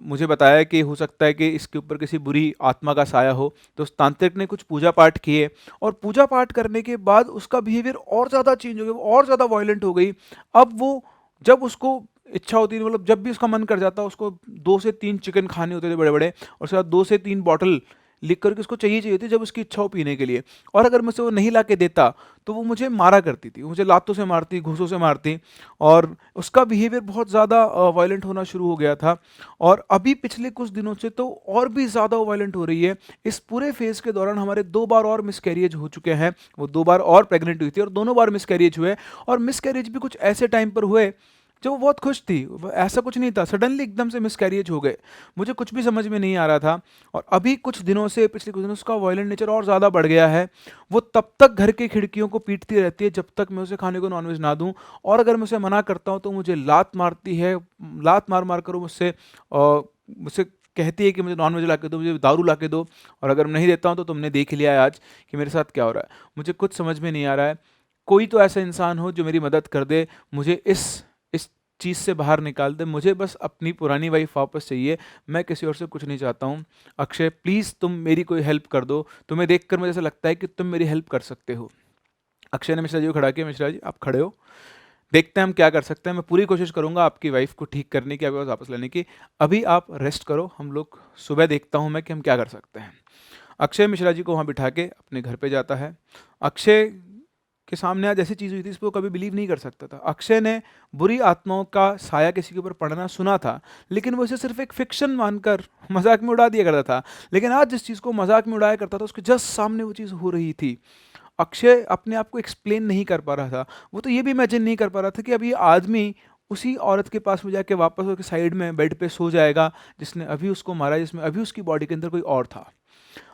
मुझे बताया कि हो सकता है कि इसके ऊपर किसी बुरी आत्मा का साया हो। तो उस तांत्रिक ने कुछ पूजा पाठ किए, और पूजा पाठ करने के बाद उसका बिहेवियर और ज़्यादा चेंज हो गया, वो और ज़्यादा वायलेंट हो गई। अब वो, जब उसको इच्छा होती थी, मतलब जब भी उसका मन कर जाता, उसको 2 से 3 चिकन खाने होते थे बड़े-बड़े, और उसके बाद 2 से 3 बॉटल लिख कर के उसको चाहिए थी, जब उसकी इच्छा हो पीने के लिए। और अगर मुझसे वो नहीं ला के देता, तो वो मुझे मारा करती थी, मुझे लातों से मारती, घूंसों से मारती, और उसका बिहेवियर बहुत ज़्यादा वायलेंट होना शुरू हो गया था। और अभी पिछले कुछ दिनों से तो और भी ज़्यादा वायलेंट हो रही है। इस पूरे फेज़ के दौरान हमारे 2 बार और मिसकैरेज हो चुके हैं। वो 2 बार और प्रेग्नेंट हुई थी, और दोनों बार मिसकैरेज हुए, और मिसकैरेज भी कुछ ऐसे टाइम पर हुए जब वो बहुत खुश थी। ऐसा कुछ नहीं था, सडनली एकदम से मिसकैरेज हो गए। मुझे कुछ भी समझ में नहीं आ रहा था, और अभी कुछ दिनों से, पिछले कुछ दिनों से उसका वायलेंट नेचर और ज़्यादा बढ़ गया है। वो तब तक घर की खिड़कियों को पीटती रहती है जब तक मैं उसे खाने को नॉनवेज ना दूँ, और अगर मैं उसे मना करता हूँ तो मुझे लात मारती है। लात मार-मार कर वो मुझसे कहती है कि मुझे नॉनवेज ला के दो, मुझे दारू ला के दो, और अगर मैं नहीं देता हूँ तो तुमने देख ही लिया है आज कि मेरे साथ क्या हो रहा है। मुझे कुछ समझ में नहीं आ रहा है। कोई तो ऐसा इंसान हो जो मेरी मदद कर दे, मुझे इस चीज़ से बाहर निकाल दे। मुझे बस अपनी पुरानी वाइफ़ वापस चाहिए, मैं किसी और से कुछ नहीं चाहता हूँ। अक्षय, प्लीज़ तुम मेरी कोई हेल्प कर दो। तुम्हें देखकर मुझे ऐसा लगता है कि तुम मेरी हेल्प कर सकते हो। अक्षय ने मिश्रा जी को खड़ा किया। मिश्रा जी, आप खड़े हो, देखते हैं हम क्या कर सकते हैं। मैं पूरी कोशिश करूँगा आपकी वाइफ़ को ठीक करने की, आपके पास वापस लाने की। अभी आप रेस्ट करो, हम लोग सुबह देखता हूँ मैं कि हम क्या कर सकते हैं। अक्षय मिश्रा जी को वहाँ बिठा के अपने घर पे जाता है। अक्षय के सामने आज ऐसी चीज़ हुई थी, इस पे वो कभी बिलीव नहीं कर सकता था। अक्षय ने बुरी आत्माओं का साया किसी के ऊपर पड़ना सुना था, लेकिन वो इसे सिर्फ़ एक फ़िक्शन मानकर मज़ाक में उड़ा दिया करता था। लेकिन आज जिस चीज़ को मज़ाक में उड़ाया करता था, उसके जस्ट सामने वो चीज़ हो रही थी। अक्षय अपने आप को एक्सप्लेन नहीं कर पा रहा था। वो तो ये भी इमेजिन नहीं कर पा रहा था कि अब ये आदमी उसी औरत के पास में जाके वापस उसके साइड में बेड पे सो जाएगा, जिसने अभी उसको मारा, जिसमें अभी उसकी बॉडी के अंदर कोई और था।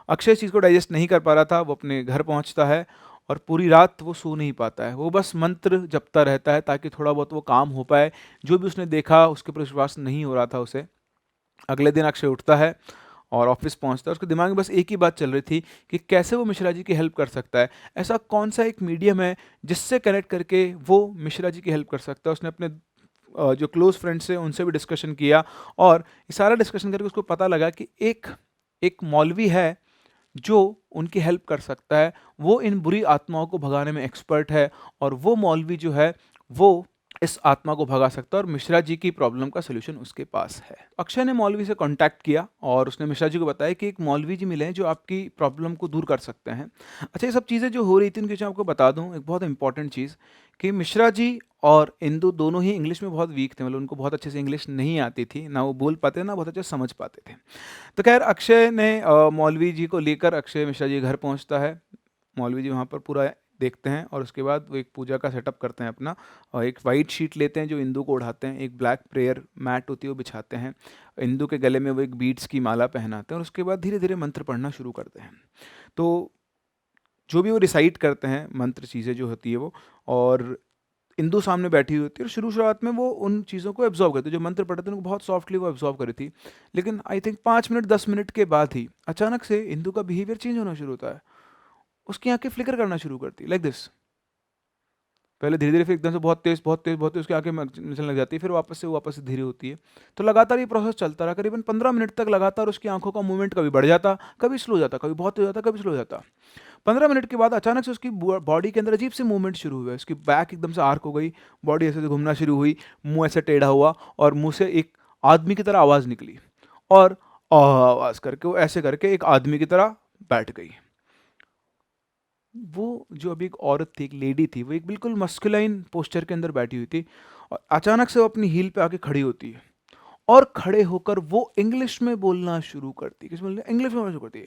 अक्षय इस चीज़ को डाइजेस्ट नहीं कर पा रहा था। वो अपने घर पहुँचता है, और पूरी रात वो सो नहीं पाता है। वो बस मंत्र जपता रहता है ताकि थोड़ा बहुत वो काम हो पाए। जो भी उसने देखा उसके ऊपर विश्वास नहीं हो रहा था उसे। अगले दिन अक्षय उठता है और ऑफिस पहुंचता है। उसके दिमाग में बस एक ही बात चल रही थी कि कैसे वो मिश्रा जी की हेल्प कर सकता है। ऐसा कौन सा एक मीडियम है जिससे कनेक्ट करके वो मिश्रा जी की हेल्प कर सकता है। उसने अपने जो क्लोज फ्रेंड्स हैं उनसे भी डिस्कशन किया, और ये सारा डिस्कशन करके उसको पता लगा कि एक एक मौलवी है जो उनकी हेल्प कर सकता है। वो इन बुरी आत्माओं को भगाने में एक्सपर्ट है, और वो मौलवी जो है वो इस आत्मा को भगा सकता है, और मिश्रा जी की प्रॉब्लम का सलूशन उसके पास है। अक्षय ने मौलवी से कांटेक्ट किया और उसने मिश्रा जी को बताया कि एक मौलवी जी मिले हैं जो आपकी प्रॉब्लम को दूर कर सकते हैं। अच्छा, ये सब चीज़ें जो हो रही थी उनकी वजह आपको बता दूं एक बहुत इंपॉर्टेंट चीज़, कि मिश्रा जी और इंदु दोनों ही इंग्लिश में बहुत वीक थे। मतलब उनको बहुत अच्छे से इंग्लिश नहीं आती थी, ना वो बोल पाते ना बहुत अच्छे से समझ पाते थे। तो खैर अक्षय ने मौलवी जी को लेकर अक्षय मिश्रा जी के घर पहुंचता है। मौलवी जी वहाँ पर पूरा देखते हैं, और उसके बाद वो एक पूजा का सेटअप करते हैं अपना, और एक वाइट शीट लेते हैं जो इंदू को उड़ाते हैं, एक ब्लैक प्रेयर मैट होती है वो बिछाते हैं, इंदू के गले में वो एक बीड्स की माला पहनाते हैं, और उसके बाद धीरे धीरे मंत्र पढ़ना शुरू करते हैं। तो जो भी वो रिसाइट करते हैं मंत्र चीज़ें जो होती है वो, और इंदू सामने बैठी हुई होती है, और शुरुआत में वो उन चीज़ों को एब्जॉर्व करती है। जो मंत्र पढ़ते थे उनको बहुत सॉफ्टली वो एब्जॉर्व करी थी। लेकिन आई थिंक 5 मिनट 10 मिनट के बाद ही अचानक से इंदू का बिहेवियर चेंज होना शुरू होता है। उसकी आंखें फ्लिकर करना शुरू करती है, लाइक दिस। पहले धीरे धीरे, फिर एकदम से बहुत तेज बहुत तेज बहुत तेज उसकी आंखें मचलने लग जाती है, फिर वापस से धीरे होती है। तो लगातार ये प्रोसेस चलता रहा, करीबन 15 मिनट तक लगातार उसकी आंखों का मूवमेंट कभी बढ़ जाता, कभी स्लो हो जाता, कभी बहुत तेज हो जाता, कभी स्लो हो जाता। 15 मिनट के बाद अचानक से उसकी बॉडी के अंदर अजीब से मूवमेंट शुरू हुए। उसकी बैक एकदम से आर्क हो गई, बॉडी ऐसे से घूमना शुरू हुई, मुंह ऐसे टेढ़ा हुआ, और मुंह से एक आदमी की तरह आवाज़ निकली, और आवाज़ करके वो ऐसे करके एक आदमी की तरह बैठ गई। वो जो अभी एक औरत थी, एक लेडी थी, वो एक बिल्कुल मस्कुलाइन पोस्चर के अंदर बैठी हुई थी, और अचानक से वो अपनी हील पे आके खड़ी होती है, और खड़े होकर वो इंग्लिश में बोलना शुरू करती है। किस बोलना, इंग्लिश में बोलना शुरू करती है,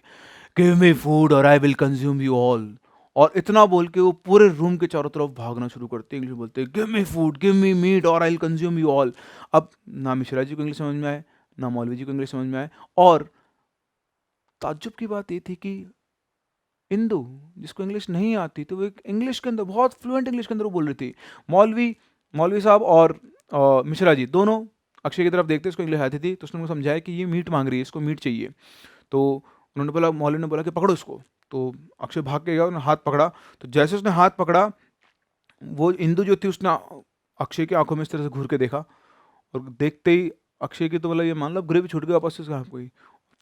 गिव मी फूड और I will consume you all. और इतना बोल के वो पूरे रूम के चारों तरफ भागना शुरू करते हैं, इंग्लिश में बोलते हैं, give me food, give me meat और I will consume you all. अब ना मिश्रा जी को इंग्लिश समझ में आए, ना मौलवी जी को इंग्लिश समझ में आए, और ताज्जुब की बात ये थी कि इंदु, जिसको इंग्लिश नहीं आती, तो वो एक इंग्लिश के अंदर बहुत फ्लुएंट इंग्लिश के अंदर वो बोल रही थी। मौलवी मौलवी साहब और मिश्रा जी दोनों अक्षय की तरफ देखते, इसको इंग्लिश आती थी, तो उसने उनको समझाया कि ये मीट मांग रही है, इसको मीट चाहिए। तो उन्होंने बोला, मौलवी ने बोला कि पकड़ो इसको। तो अक्षय भाग के गया, उन्होंने हाथ पकड़ा। तो जैसे उसने हाथ पकड़ा, वो इंदु जो थी उसने अक्षय की आंखों में इस तरह से घूर के देखा, और देखते ही अक्षय की तो बोला ये मान लो ग्रेवी छूट गई वापस से उसके हाथ को ही।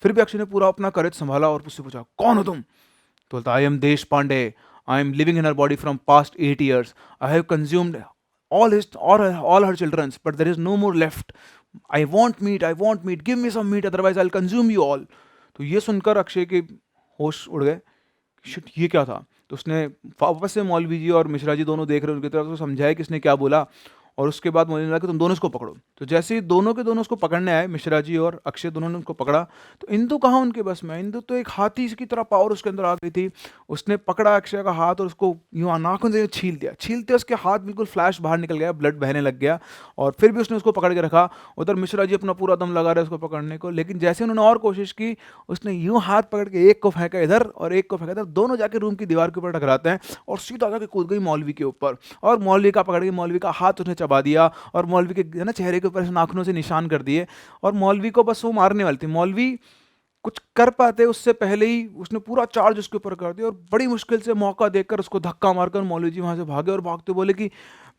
फिर भी अक्षय ने पूरा अपना करेज संभाला और उससे पूछा, कौन हो तुम? तो बोलता, I am Deshpande, I am living in her body from past 8 years, I have consumed all her children's, but there is no more left. I want meat, give me some meat, otherwise I'll consume you all. तो ये सुनकर अक्षय के होश उड़ गए, shit ये क्या था। तो उसने वापस से मौलवी जी और मिश्रा जी दोनों देख रहे उनकी तरफ, तो समझाया कि इसने क्या बोला, और उसके बाद मौलवी ने कहा कि तुम दोनों इसको पकड़ो। तो जैसे ही दोनों के दोनों उसको पकड़ने आए, मिश्रा जी और अक्षय दोनों ने उसको पकड़ा, तो इंदु कहाँ उनके बस में। इंदु तो एक हाथी की तरह पावर उसके अंदर आ गई थी। उसने पकड़ा अक्षय का हाथ और उसको यूं नाखून से छील दिया, छीलते उसके हाथ बिल्कुल फ्लैश बाहर निकल गया, ब्लड बहने लग गया, और फिर भी उसने उसको पकड़ के रखा। उधर मिश्रा जी अपना पूरा दम लगा रहे उसको पकड़ने को, लेकिन जैसे उन्होंने और कोशिश की, उसने यूं हाथ पकड़ के एक को फेंका इधर और एक को फेंका इधर, दोनों जाके रूम की दीवार के ऊपर टकराते हैं, और सीधा जाके कूद गई मौलवी के ऊपर, और मौलवी का पकड़ के मौलवी का हाथ उसने चबा दिया, और मौलवी के है ना चेहरे के ऊपर नाखूनों से निशान कर दिए, और मौलवी को बस वो मारने वाली थी। मौलवी कुछ कर पाते उससे पहले ही उसने पूरा चार्ज उसके ऊपर कर दिया, और बड़ी मुश्किल से मौका देखकर उसको धक्का मारकर मौलवी जी वहां से भागे, और भागते बोले कि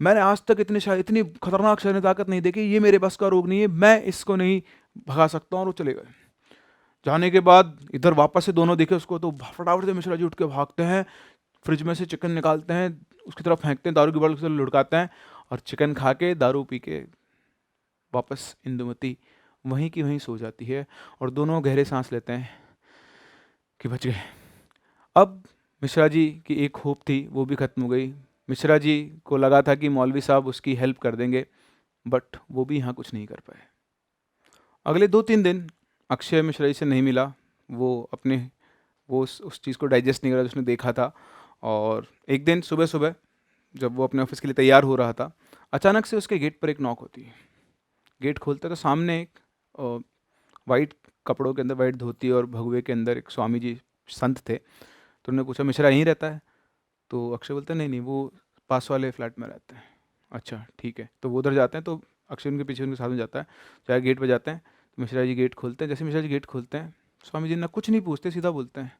मैंने आज तक इतनी खतरनाक शरीर ताकत नहीं देखी, ये मेरे बस का रोग नहीं है, मैं इसको नहीं भगा सकता हूँ। और वो चले गए। जाने के बाद इधर वापस से दोनों देखे उसको, तो फटाफट से मिश्रा जी उठ के भागते हैं, फ्रिज में से चिकन निकालते हैं, उसकी तरफ फेंकते हैं, दारू की बोतल से लुढ़काते हैं, और चिकन खा के दारू पी के वापस इंदुमती वहीं की वहीं सो जाती है, और दोनों गहरे सांस लेते हैं कि बच गए। अब मिश्रा जी की एक होप थी वो भी खत्म हो गई। मिश्रा जी को लगा था कि मौलवी साहब उसकी हेल्प कर देंगे, बट वो भी यहाँ कुछ नहीं कर पाए। अगले 2-3 दिन अक्षय मिश्रा जी से नहीं मिला। वो अपने वो उस चीज़ को डाइजेस्ट नहीं कर रहा जो उसने देखा था। और एक दिन सुबह सुबह जब वो अपने ऑफिस के लिए तैयार हो रहा था, अचानक से उसके गेट पर एक नॉक होती है। गेट खोलता तो सामने एक वाइट कपड़ों के अंदर, वाइट धोती और भगवे के अंदर एक स्वामी जी संत थे। तो उन्होंने पूछा, मिश्रा यहीं रहता है? तो अक्षय बोलता है नहीं नहीं, वो पास वाले फ्लैट में रहते हैं। अच्छा ठीक है, तो वो उधर जाते हैं, तो अक्षय उनके पीछे उनके साथ में जाता है, चाहे गेट पे जाते हैं, तो मिश्रा जी गेट खोलते हैं। जैसे मिश्रा जी गेट खोलते हैं, स्वामी जी ना कुछ नहीं पूछते, सीधा बोलते हैं,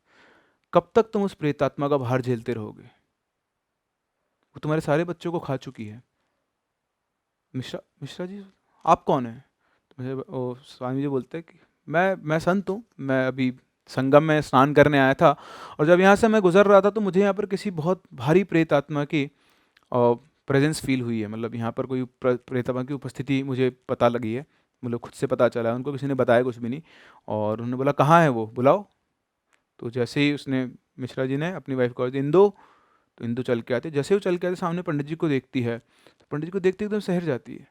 कब तक तुम उस प्रेतात्मा का भार झेलते रहोगे, वो तुम्हारे सारे बच्चों को खा चुकी है। मिश्रा मिश्रा जी, आप कौन हैं? तो मुझे वो स्वामी जी बोलते हैं कि मैं संत हूँ, मैं अभी संगम में स्नान करने आया था, और जब यहाँ से मैं गुजर रहा था तो मुझे यहाँ पर किसी बहुत भारी प्रेत आत्मा की प्रेजेंस फील हुई है। मतलब यहाँ पर कोई प्रेत आत्मा की उपस्थिति मुझे पता लगी है, मतलब खुद से पता चला है, उनको किसी ने बताया कुछ भी नहीं। और उन्होंने बोला कहाँ है वो, बुलाओ। तो जैसे ही उसने, मिश्रा जी ने अपनी वाइफ को, इंदु, तो इंदु चल के आती, जैसे वो चल के आते सामने पंडित जी को देखती है, तो पंडित जी को देखते एकदम शहर जाती है।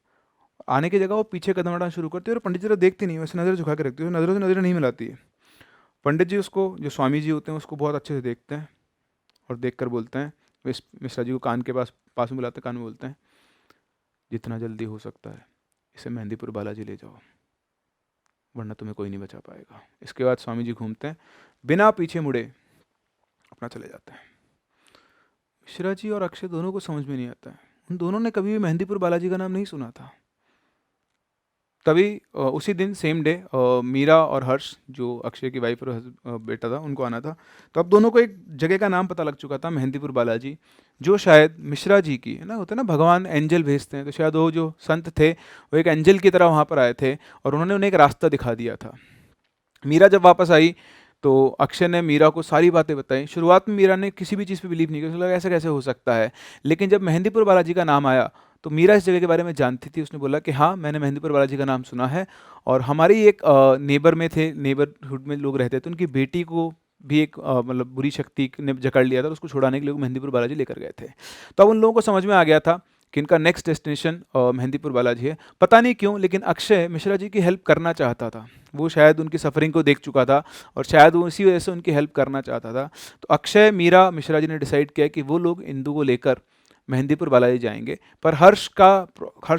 आने की जगह वो पीछे कदम बढ़ाना शुरू करती है, और पंडित जी तो देखती नहीं, वैसे नज़र झुका के रखती है, नज़रों से नज़रें नहीं मिलाती है। पंडित जी उसको, जो स्वामी जी होते हैं, उसको बहुत अच्छे से देखते हैं, और देख कर बोलते हैं, मिश्रा जी को कान के पास पास में बुलाते हैं, कान में बोलते हैं, जितना जल्दी हो सकता है इसे मेहंदीपुर बालाजी ले जाओ, वरना तुम्हें कोई नहीं बचा पाएगा। इसके बाद स्वामी जी घूमते हैं, बिना पीछे मुड़े अपना चले जाते हैं। मिश्रा जी और अक्षय दोनों को समझ में नहीं आता है, उन दोनों ने कभी भी मेहंदीपुर बालाजी का नाम नहीं सुना था। तभी उसी दिन सेम डे मीरा और हर्ष, जो अक्षय की वाइफ और बेटा था, उनको आना था। तो अब दोनों को एक जगह का नाम पता लग चुका था, मेहंदीपुर बालाजी, जो शायद मिश्रा जी की, है ना, होता है ना भगवान एंजल भेजते हैं, तो शायद वो जो संत थे वो एक एंजल की तरह वहाँ पर आए थे, और उन्होंने उन्हें एक रास्ता दिखा दिया था। मीरा जब वापस आई तो अक्षय ने मीरा को सारी बातें बताई। शुरुआत में मीरा ने किसी भी चीज़ पे बिलीव नहीं किया, उसको लगा ऐसा कैसे हो सकता है। लेकिन जब मेहंदीपुर बालाजी का नाम आया तो मीरा इस जगह के बारे में जानती थी, उसने बोला कि हाँ मैंने मेहंदीपुर बालाजी का नाम सुना है, और हमारी एक नेबर में थे, नेबरहुड में लोग रहते थे, उनकी बेटी को भी एक मतलब बुरी शक्ति ने जकड़ लिया था, तो उसको छुड़ाने के लिए वो मेहंदीपुर बालाजी लेकर गए थे। तो अब उन लोगों को समझ में आ गया था कि इनका नेक्स्ट डेस्टिनेशन मेहंदीपुर बालाजी है। पता नहीं क्यों, लेकिन अक्षय मिश्रा जी की हेल्प करना चाहता था, वो शायद उनकी सफरिंग को देख चुका था, और शायद वो इसी वजह से उनकी हेल्प करना चाहता था। तो अक्षय, मीरा, मिश्रा जी ने डिसाइड किया कि वो लोग इंदु को लेकर मेहंदीपुर बालाजी जाएंगे, पर हर्ष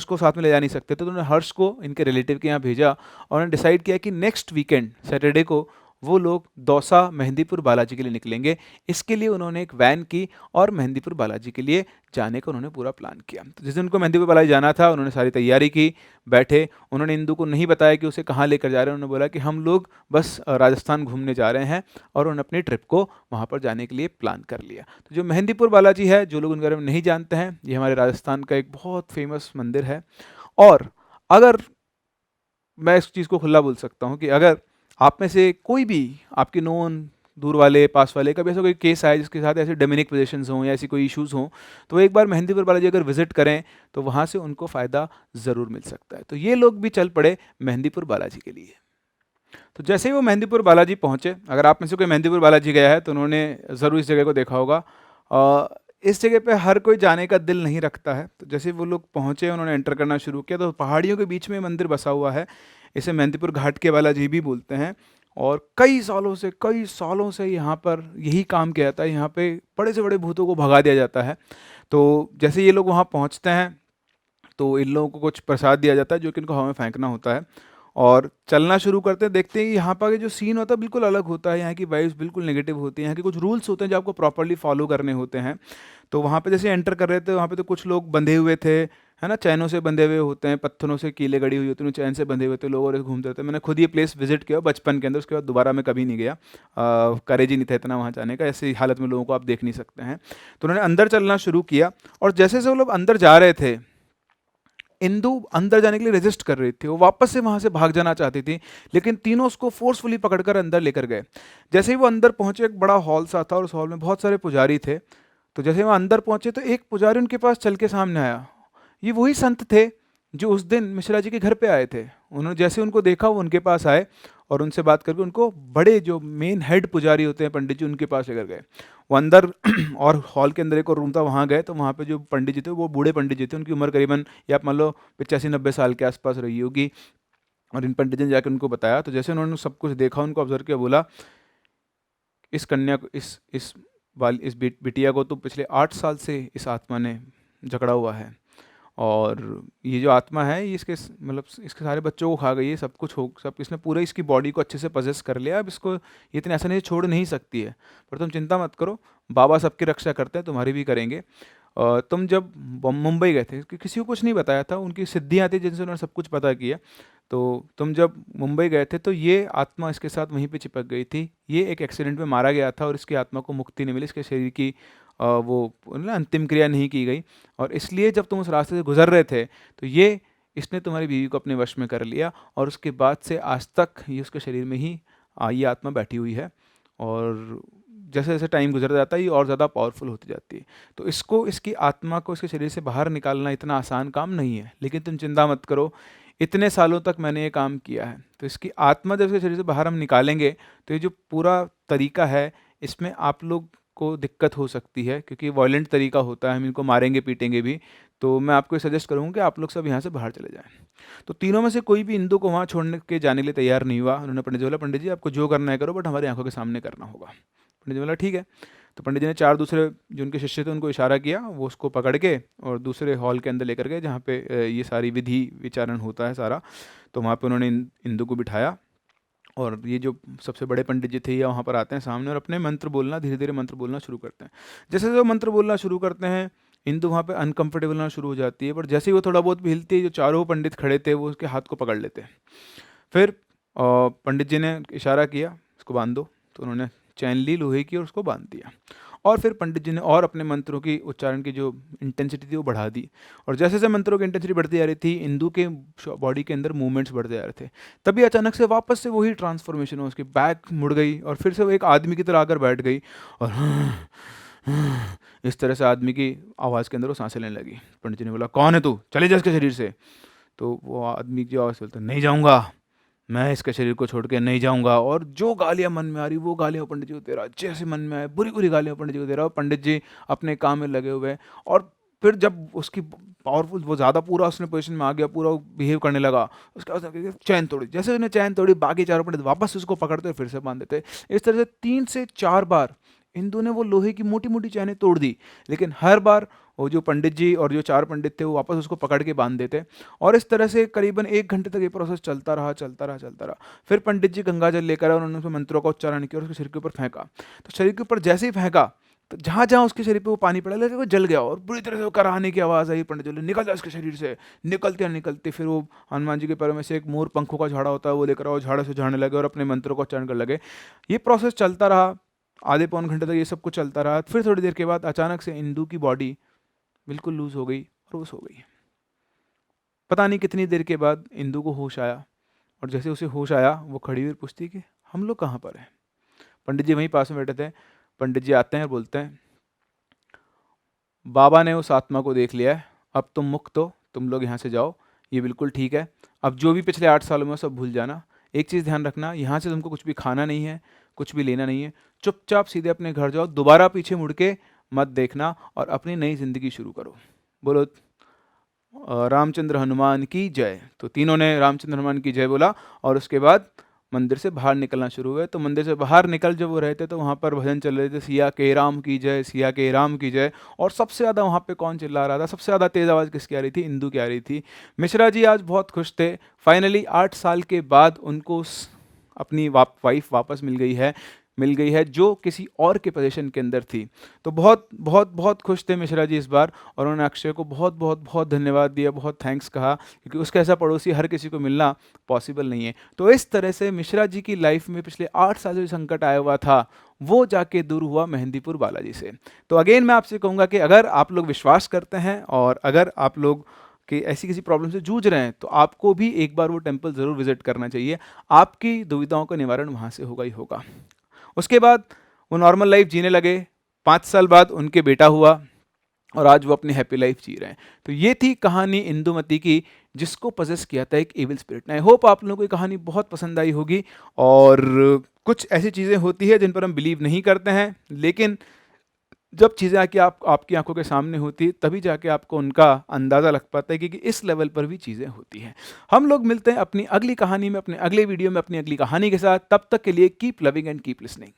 को साथ में ले जा नहीं सकते, तो उन्होंने हर्ष को इनके रिलेटिव के यहाँ भेजा, और उन्होंने डिसाइड किया कि नेक्स्ट वीकेंड सैटरडे को वो लोग दौसा मेहंदीपुर बालाजी के लिए निकलेंगे। इसके लिए उन्होंने एक वैन की, और मेहंदीपुर बालाजी के लिए जाने का उन्होंने पूरा प्लान किया। तो जिस दिन उनको मेहंदीपुर बालाजी जाना था, उन्होंने सारी तैयारी की, बैठे। उन्होंने इंदु को नहीं बताया कि उसे कहाँ लेकर जा रहे हैं, उन्होंने बोला कि हम लोग बस राजस्थान घूमने जा रहे हैं, और उन्होंने अपनी ट्रिप को वहाँ पर जाने के लिए प्लान कर लिया। तो जो मेहंदीपुर बालाजी है, जो लोग उनके बारे में नहीं जानते हैं, ये हमारे राजस्थान का एक बहुत फेमस मंदिर है। और अगर मैं इस चीज़ को खुला बोल सकता हूँ कि अगर आप में से कोई भी, आपके नोन, दूर वाले, पास वाले, कभी ऐसा कोई केस आए जिसके साथ ऐसे डेमोनिक पोजेशंस हों या ऐसी कोई इश्यूज़ हों, तो वो एक बार मेहंदीपुर बालाजी अगर विजिट करें तो वहाँ से उनको फ़ायदा ज़रूर मिल सकता है। तो ये लोग भी चल पड़े मेहंदीपुर बालाजी के लिए। तो जैसे ही वो मेहंदीपुर बालाजी पहुँचे, अगर आप में से कोई मेहंदीपुर बालाजी गया है तो उन्होंने ज़रूर इस जगह को देखा होगा। इस जगह पे हर कोई जाने का दिल नहीं रखता है। तो जैसे वो लोग पहुँचे, उन्होंने एंटर करना शुरू किया, तो पहाड़ियों के बीच में मंदिर बसा हुआ है, इसे मेहंदीपुर घाट के बालाजी भी बोलते हैं। और कई सालों से यहाँ पर यही काम किया जाता है, यहाँ पे बड़े से बड़े भूतों को भगा दिया जाता है। तो जैसे ये लोग वहाँ पहुँचते हैं तो इन लोगों को कुछ प्रसाद दिया जाता है, जो कि इनको हवा में फेंकना होता है, और चलना शुरू करते हैं। देखते हैं कि यहाँ पर जो सीन होता है बिल्कुल अलग होता है, यहाँ की वाइब्स बिल्कुल नेगेटिव होती हैं, यहाँ के कुछ रूल्स होते हैं जो आपको प्रॉपरली फॉलो करने होते हैं। तो वहाँ पे जैसे एंटर कर रहे थे, वहाँ पे तो कुछ लोग बंधे हुए थे, है ना, चैनों से बंधे हुए होते हैं, पत्थरों से कीलें गड़ी हुई होती हैं, चैन से बंधे हुए थे लोग, और ऐसे घूमते रहते हैं। मैंने खुद ये प्लेस विजिट किया बचपन के अंदर, उसके बाद दोबारा मैं कभी नहीं गया, करेज ही नहीं था इतना वहाँ जाने का, ऐसी हालत में लोगों को आप देख नहीं सकते हैं। तो उन्होंने अंदर चलना शुरू किया, और जैसे जैसे वो लोग अंदर जा रहे थे, इंदु अंदर जाने के लिए रेजिस्ट कर रही थी, वो वापस से वहां से भाग जाना चाहती थी, लेकिन तीनों उसको फोर्सफुली पकड़कर अंदर लेकर गए। जैसे ही वो अंदर पहुंचे, एक बड़ा हॉल सा था, और उस हॉल में बहुत सारे पुजारी थे। तो जैसे वो अंदर पहुंचे तो एक पुजारी उनके पास चल के सामने आया। ये वही संत थे जो उस दिन मिश्रा जी के घर पे आए थे। उन्होंने जैसे उनको देखा, वो उनके पास आए, और उनसे बात करके उनको बड़े जो मेन हेड पुजारी होते हैं पंडित जी, उनके पास लेकर गए। वो अंदर और हॉल के अंदर एक और रूम था, वहाँ गए, तो वहाँ पे जो पंडित जी थे वो बूढ़े पंडित जी थे, उनकी उम्र करीबन, या आप मान लो 85-90 साल के आसपास रही होगी। और इन पंडित जी ने जाकर उनको बताया, तो जैसे उन्होंने सब कुछ देखा, उनको ऑब्जर्व किया, बोला इस कन्या को, इस बिटिया को तो पिछले 8 साल से इस आत्मा ने जकड़ा हुआ है, और ये जो आत्मा है ये इसके मतलब इसके सारे बच्चों को खा गई है, सब कुछ हो, सब इसने पूरे इसकी बॉडी को अच्छे से पजेस कर लिया, अब इसको ये इतने आसानी से छोड़ नहीं सकती है, पर तुम चिंता मत करो, बाबा सबकी रक्षा करते हैं, तुम्हारी भी करेंगे। तुम जब मुंबई गए थे, किसी को कुछ नहीं बताया था, उनकी सिद्धियाँ थी जिनसे उन्होंने सब कुछ पता किया। तो तुम जब मुंबई गए थे तो ये आत्मा इसके साथ वहीं पे चिपक गई थी। ये एक एक्सीडेंट में मारा गया था और इसकी आत्मा को मुक्ति नहीं मिली, इसके शरीर की वो ना अंतिम क्रिया नहीं की गई। और इसलिए जब तुम उस रास्ते से गुजर रहे थे तो ये इसने तुम्हारी बीवी को अपने वश में कर लिया, और उसके बाद से आज तक ये उसके शरीर में ही ये आत्मा बैठी हुई है। और जैसे जैसे टाइम गुजरता जाता है ये और ज़्यादा पावरफुल होती जाती है। तो इसको, इसकी आत्मा को इसके शरीर से बाहर निकालना इतना आसान काम नहीं है, लेकिन तुम चिंता मत करो, इतने सालों तक मैंने ये काम किया है। तो इसकी आत्मा जब इसके शरीर से बाहर हम निकालेंगे तो ये जो पूरा तरीका है इसमें आप लोग को दिक्कत हो सकती है, क्योंकि वायलेंट तरीका होता है, हम इनको मारेंगे पीटेंगे भी। तो मैं आपको सजेस्ट करूँगा कि आप लोग सब यहाँ से बाहर चले जाएं। तो तीनों में से कोई भी इंदु को वहाँ छोड़ने के जाने के लिए तैयार नहीं हुआ। उन्होंने पंडित जी बोला, पंडित जी आपको जो करना है करो, बट हमारी आंखों के सामने करना होगा। पंडित जी बोला ठीक है। तो पंडित जी ने 4 दूसरे जो उनके शिष्य थे उनको इशारा किया, वो उसको पकड़ के और दूसरे हॉल के अंदर लेकर गए जहाँ पे ये सारी विधि विचारण होता है सारा। तो वहाँ पे उन्होंने इंदु को बिठाया, और ये जो सबसे बड़े पंडित जी थे ये वहाँ पर आते हैं सामने और अपने मंत्र बोलना, धीरे धीरे मंत्र बोलना शुरू करते हैं। जैसे जैसे वो मंत्र बोलना शुरू करते हैं, इंदु वहाँ पे अनकंफर्टेबल होना शुरू हो जाती है, पर जैसे ही वो थोड़ा बहुत भी हिलती है, जो चारों पंडित खड़े थे वो उसके हाथ को पकड़ लेते हैं। फिर पंडित जी ने इशारा किया, इसको बांध दो। तो उन्होंने चैन ली लोहे की और उसको बांध दिया। और फिर पंडित जी ने और अपने मंत्रों की उच्चारण की जो इंटेंसिटी थी वो बढ़ा दी। और जैसे जैसे मंत्रों की इंटेंसिटी बढ़ती जा रही थी, इंदु के बॉडी के अंदर मूवमेंट्स बढ़ते जा रहे थे। तभी अचानक से वापस से वही ट्रांसफॉर्मेशन हो, उसकी बैक मुड़ गई और फिर से वो एक आदमी की तरह आकर बैठ गई, और इस तरह से आदमी की आवाज़ के अंदर वो सांसें लेने लगी। पंडित जी ने बोला, कौन है तू, चले जा इसके शरीर से। तो वो आदमी की आवाज़ बोलता, नहीं जाऊँगा, मैं इसके शरीर को छोड़ के नहीं जाऊंगा। और जो गालियां मन में आ रही वो गालियां पंडित जी को दे रहा, जैसे मन में आए बुरी बुरी गालियां पंडित जी को दे रहा। और पंडित जी अपने काम में लगे हुए हैं। और फिर जब उसकी पावरफुल वो ज़्यादा पूरा उसने पोजीशन में आ गया, पूरा बिहेव करने लगा, उसके बाद उसने चैन तोड़ी। जैसे उसने चैन तोड़ी, बाकी चारों पंडित वापस उसको पकड़ते और फिर से बांध देते। इस तरह से 3 से 4 बार इंदु ने वो लोहे की मोटी मोटी चैनें तोड़ दी, लेकिन हर बार वो जो पंडित जी और जो 4 पंडित थे वो वापस उसको पकड़ के बांध देते। और इस तरह से करीबन 1 घंटे तक ये प्रोसेस चलता रहा, चलता रहा, चलता रहा। फिर पंडित जी गंगा जल लेकर आए, उन्होंने उसमें मंत्रों का उच्चारण किया और उसके शरीर के ऊपर फेंका। तो शरीर के ऊपर जैसे ही फेंका, तो जहाँ जहाँ उसके शरीर पे वो पानी पड़ा, लगे वो जल गया और बुरी तरह से वो कराहने की आवाज़ आई। पंडित जी बोले, निकल जा इसके शरीर से। निकलते निकलते फिर वो हनुमान जी के पैरों में से एक मोर पंखों का झाड़ा होता है वो लेकर आओ, झाड़े से झाड़ने लगे और अपने मंत्रों का उच्चारण करने लगे। ये प्रोसेस चलता रहा, आधे पौन घंटे तक ये सब कुछ चलता रहा। फिर थोड़ी देर के बाद अचानक से इंदु की बॉडी बिल्कुल लूज हो गई और वो सो गई। पता नहीं कितनी देर के बाद इंदु को होश आया, और जैसे उसे होश आया वो खड़ी हुई पूछती कि हम लोग कहाँ पर हैं। पंडित जी वहीं पास में बैठे थे। पंडित जी आते हैं और बोलते हैं, बाबा ने उस आत्मा को देख लिया है, अब तुम मुक्त हो, तुम लोग यहाँ से जाओ, ये बिल्कुल ठीक है। अब जो भी पिछले 8 सालों में सब भूल जाना। एक चीज़ ध्यान रखना, यहाँ से तुमको कुछ भी खाना नहीं है, कुछ भी लेना नहीं है। चुपचाप सीधे अपने घर जाओ, दोबारा पीछे मुड़ के मत देखना और अपनी नई जिंदगी शुरू करो। बोलो रामचंद्र हनुमान की जय। तो तीनों ने रामचंद्र हनुमान की जय बोला और उसके बाद मंदिर से बाहर निकलना शुरू हुए। तो मंदिर से बाहर निकल जब वो रहते तो वहाँ पर भजन चल रहे थे, सिया के राम की जय, सिया के राम की जय। और सबसे ज़्यादा वहाँ पे कौन चिल्ला रहा था, सबसे ज़्यादा तेज़ आवाज़ किसकी आ रही थी, इंदु की आ रही थी। मिश्रा जी आज बहुत खुश थे। फाइनली 8 साल के बाद उनको अपनी वाइफ वापस मिल गई है जो किसी और के पोजीशन के अंदर थी। तो बहुत बहुत बहुत खुश थे मिश्रा जी इस बार, और उन्होंने अक्षय को बहुत बहुत बहुत धन्यवाद दिया, बहुत थैंक्स कहा, क्योंकि उसका ऐसा पड़ोसी हर किसी को मिलना पॉसिबल नहीं है। तो इस तरह से मिश्रा जी की लाइफ में पिछले 8 साल जो संकट आया हुआ था वो जाके दूर हुआ मेहंदीपुर बालाजी से। तो अगेन मैं आपसे कहूँगा कि अगर आप लोग विश्वास करते हैं और अगर आप लोग कि ऐसी किसी प्रॉब्लम से जूझ रहे हैं तो आपको भी एक बार वो टेम्पल ज़रूर विजिट करना चाहिए। आपकी दुविधाओं का निवारण वहाँ से होगा ही होगा। उसके बाद वो नॉर्मल लाइफ जीने लगे। 5 साल बाद उनके बेटा हुआ और आज वो अपनी हैप्पी लाइफ जी रहे हैं। तो ये थी कहानी इंदुमती की, जिसको पजेस किया था एक एविल स्पिरिट ने। आई होप आप लोगों को ये कहानी बहुत पसंद आई होगी। और कुछ ऐसी चीज़ें होती है जिन पर हम बिलीव नहीं करते हैं, लेकिन जब चीज़ें आके आपकी आंखों के सामने होती तभी जाके आपको उनका अंदाज़ा लग पाता है कि इस लेवल पर भी चीज़ें होती हैं। हम लोग मिलते हैं अपनी अगली कहानी में, अपने अगले वीडियो में, अपनी अगली कहानी के साथ। तब तक के लिए keep loving and keep listening.